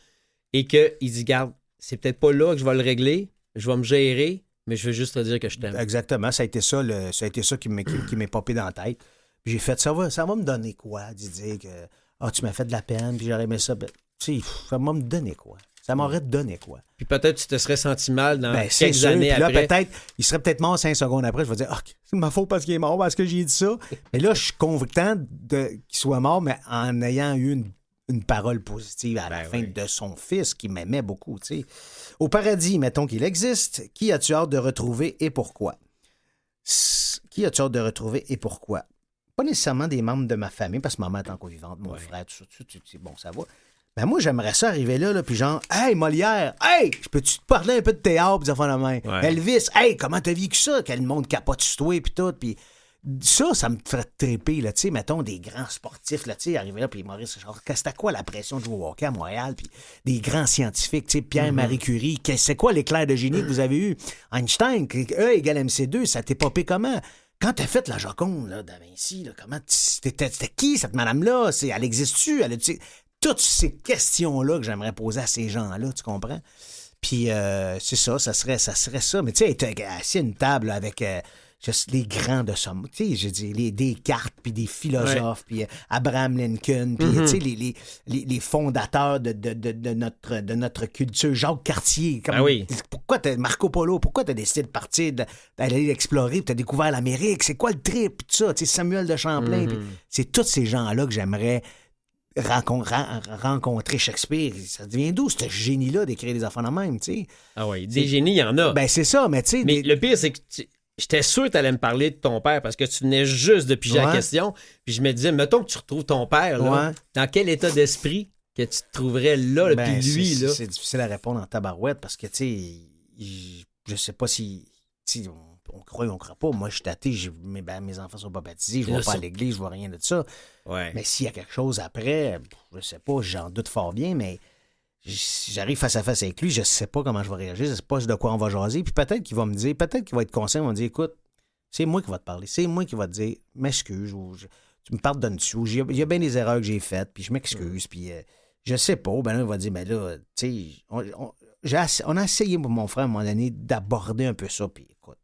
et qu'ils disent, garde, c'est peut-être pas là que je vais le régler, je vais me gérer, mais je veux juste te dire que je t'aime. Exactement. Ça a été ça qui m'est popé dans la tête. Puis j'ai fait, ça va me donner quoi? De dire que tu m'as fait de la peine, puis j'aurais aimé ça. Ben, tu sais, ça va me donner quoi? Ça m'aurait donné quoi? Puis peut-être tu te serais senti mal dans C'est quelques sûr. années Puis là, après. peut-être, il serait peut-être mort 5 secondes après. Je vais dire, ah, c'est ma faute parce qu'il est mort, parce que j'ai dit ça. Mais là, je suis content qu'il soit mort, mais en ayant eu une parole positive à la fin de son fils qui m'aimait beaucoup. T'sais. Au paradis, mettons qu'il existe, qui as-tu hâte de retrouver et pourquoi? Qui as-tu hâte de retrouver et pourquoi? Pas nécessairement des membres de ma famille, parce que maman est encore vivante, mon frère, tout ça, bon, ça va. Ben moi, j'aimerais ça arriver là, puis genre, hey, Molière, hey, peux-tu te parler un peu de théâtre, puis des affaires de même? Elvis, hey, comment t'as vécu ça? Quel monde capote sur toi, puis tout, puis ça me ferait triper, là, tu sais, mettons, des grands sportifs, là, tu sais, arriver là, puis Maurice, genre, c'était quoi la pression de jouer au hockey à Montréal, puis des grands scientifiques, tu sais, Pierre-Marie Curie, c'est quoi l'éclair de génie que vous avez eu? Einstein, E égale MC2, ça t'est popé comment? Quand t'as fait la Joconde, là, da Vinci, là, comment c'était qui, cette madame-là? Elle existe-tu? Toutes ces questions-là que j'aimerais poser à ces gens-là, tu comprends? Puis, c'est ça serait ça. Mais tu sais, être assis à une table avec juste les grands de somme. Tu sais, je dis, des cartes, puis des philosophes, puis Abraham Lincoln, puis tu sais, les fondateurs de notre culture, Jacques Cartier. Pourquoi Marco Polo, pourquoi t'as décidé de partir, d'aller explorer, puis t'as découvert l'Amérique? C'est quoi le trip? Puis tout ça, tu sais, Samuel de Champlain. C'est tous ces gens-là que j'aimerais rencontrer Shakespeare. Ça devient d'où, ce génie-là, d'écrire des affaires de même, tu sais? Ah oui, des génies, il y en a. Ben, c'est ça, mais tu sais... Mais le pire, c'est que j'étais sûr que tu allais me parler de ton père parce que tu venais juste de piger la question. Puis je me disais, mettons que tu retrouves ton père, là, dans quel état d'esprit que tu te trouverais là, puis lui, là? C'est difficile à répondre en tabarouette parce que, tu sais, je sais pas si on croit ou on croit pas. Moi, je suis athée, mes enfants sont pas baptisés, je ne vais pas à l'église, je vois rien de ça. Ouais. Mais s'il y a quelque chose après, je sais pas, j'en doute fort bien, mais j'arrive face à face avec lui, je sais pas comment je vais réagir, je sais pas de quoi on va jaser, puis peut-être qu'il va me dire, peut-être qu'il va être conscient, il va me dire, écoute, c'est moi qui va te parler, c'est moi qui va te dire, m'excuse, ou tu me pardonnes-tu, il y a bien des erreurs que j'ai faites, puis je m'excuse, puis je sais pas, ben là, il va dire, mais là, tu sais, on a essayé, mon frère, à un moment donné, d'aborder un peu ça, puis écoute,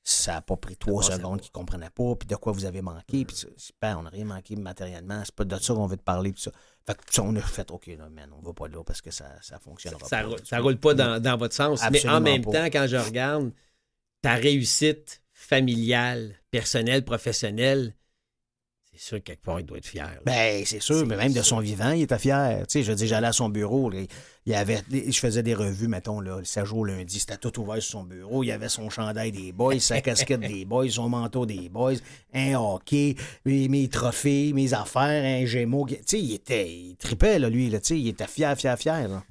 ça n'a pas pris 3 secondes qu'il ne comprenait pas, puis de quoi vous avez manqué, puis on n'a rien manqué matériellement, c'est pas de ça qu'on veut te parler, puis ça. Fait que on a fait, OK, là, man, on va pas là parce que ça fonctionnera pas. Ça roule pas dans votre sens. Absolument. Mais en même temps, quand je regarde ta réussite familiale, personnelle, professionnelle, c'est sûr que quelque part, il doit être fier. Là. Ben, c'est sûr, mais même de son vivant, il était fier. Tu sais, je veux dire, j'allais à son bureau, là, je faisais des revues, mettons, là, le 7 jours lundi, c'était tout ouvert sur son bureau. Il y avait son chandail des boys, sa casquette des boys, son manteau des boys, un hockey, mes trophées, mes affaires, un Gémeaux. Tu sais, il tripait, là, lui, là, tu sais, il était fier, là.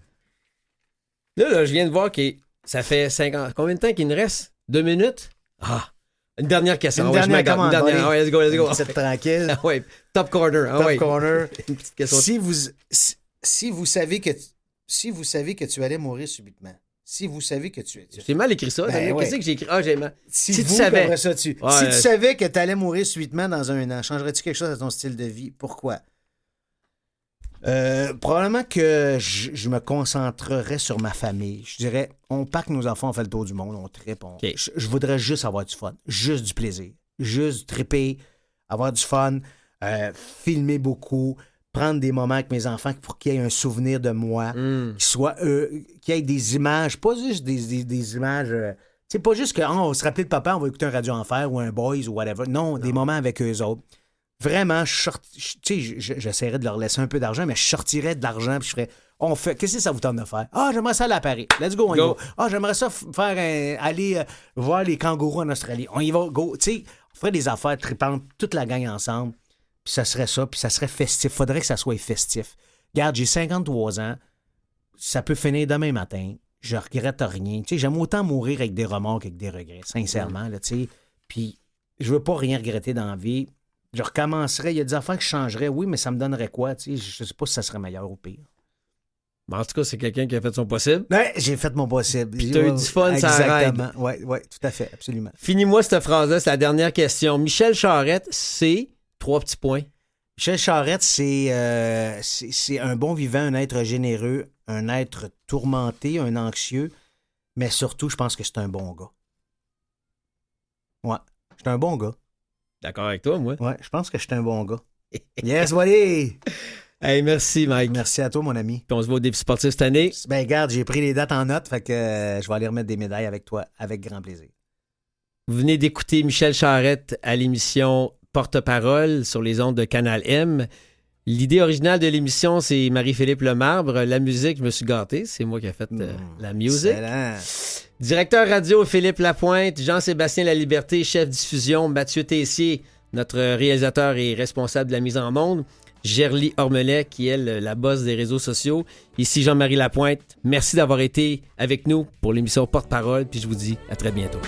Là, je viens de voir que ça fait 50... Combien de temps qu'il nous reste? 2 minutes? Ah! Une dernière question. Une dernière commande. Let's go. C'est tranquille. Ouais. Top corner. Corner. Une petite question. Si vous savez que tu allais mourir subitement, si vous savez que tu es... J'ai mal écrit ça. Qu'est-ce que j'ai écrit? Ah, j'ai mal. Si tu savais... Si tu savais que tu allais mourir subitement dans un an, changerais-tu quelque chose à ton style de vie? Pourquoi? Probablement que je me concentrerais sur ma famille. Je dirais, on parque nos enfants, on fait le tour du monde, on trippe. Je voudrais juste avoir du fun, juste du plaisir, juste tripper, avoir du fun, filmer beaucoup, prendre des moments avec mes enfants pour qu'il y ait un souvenir de moi, qu'il y ait des images, pas juste des images... c'est pas juste qu'on va se rappeler de papa, on va écouter un Radio Enfer ou un Boys ou whatever. Non, des moments avec eux autres. Vraiment, j'essaierais de leur laisser un peu d'argent, mais je sortirais de l'argent puis je ferais, qu'est-ce que ça vous tente de faire? Ah, j'aimerais ça aller à Paris. Let's go, on y va. Ah, j'aimerais ça aller voir les kangourous en Australie. On y va, go. Tu sais, on ferait des affaires tripantes, toute la gang ensemble, puis ça serait ça, puis ça serait festif. Faudrait que ça soit festif. Regarde, j'ai 53 ans, ça peut finir demain matin, je regrette rien. Tu sais, j'aime autant mourir avec des remords qu'avec des regrets, sincèrement, là, tu sais. Puis, je veux pas rien regretter dans la vie. Je recommencerais. Il y a des affaires que je changerais, oui, mais ça me donnerait quoi? Tu sais, je sais pas si ça serait meilleur ou pire. Mais en tout cas, c'est quelqu'un qui a fait son possible. Ben, j'ai fait mon possible. Puis t'as eu du fun, ça arrête. Exactement. Oui, tout à fait, absolument. Finis-moi cette phrase-là, c'est la dernière question. Michel Charette, c'est 3 petits points. Michel Charette, c'est un bon vivant, un être généreux, un être tourmenté, un anxieux, mais surtout, je pense que c'est un bon gars. Ouais, je suis un bon gars. D'accord avec toi, moi. Ouais, je pense que je suis un bon gars. Yes, buddy! Hey, merci, Mike. Merci à toi, mon ami. Puis on se voit au défi sportif cette année. Ben, regarde, j'ai pris les dates en note, fait que je vais aller remettre des médailles avec toi, avec grand plaisir. Vous venez d'écouter Michel Charette à l'émission Porte-parole sur les ondes de Canal M. L'idée originale de l'émission, c'est Marie-Philippe Lemarbre. La musique, je me suis gâté. C'est moi qui ai fait la musique. Excellent. Directeur radio, Philippe Lapointe. Jean-Sébastien Laliberté, chef diffusion. Mathieu Tessier, notre réalisateur et responsable de la mise en onde. Gerly Ormelet, qui est la boss des réseaux sociaux. Ici Jean-Marie Lapointe. Merci d'avoir été avec nous pour l'émission Porte-parole. Puis je vous dis à très bientôt.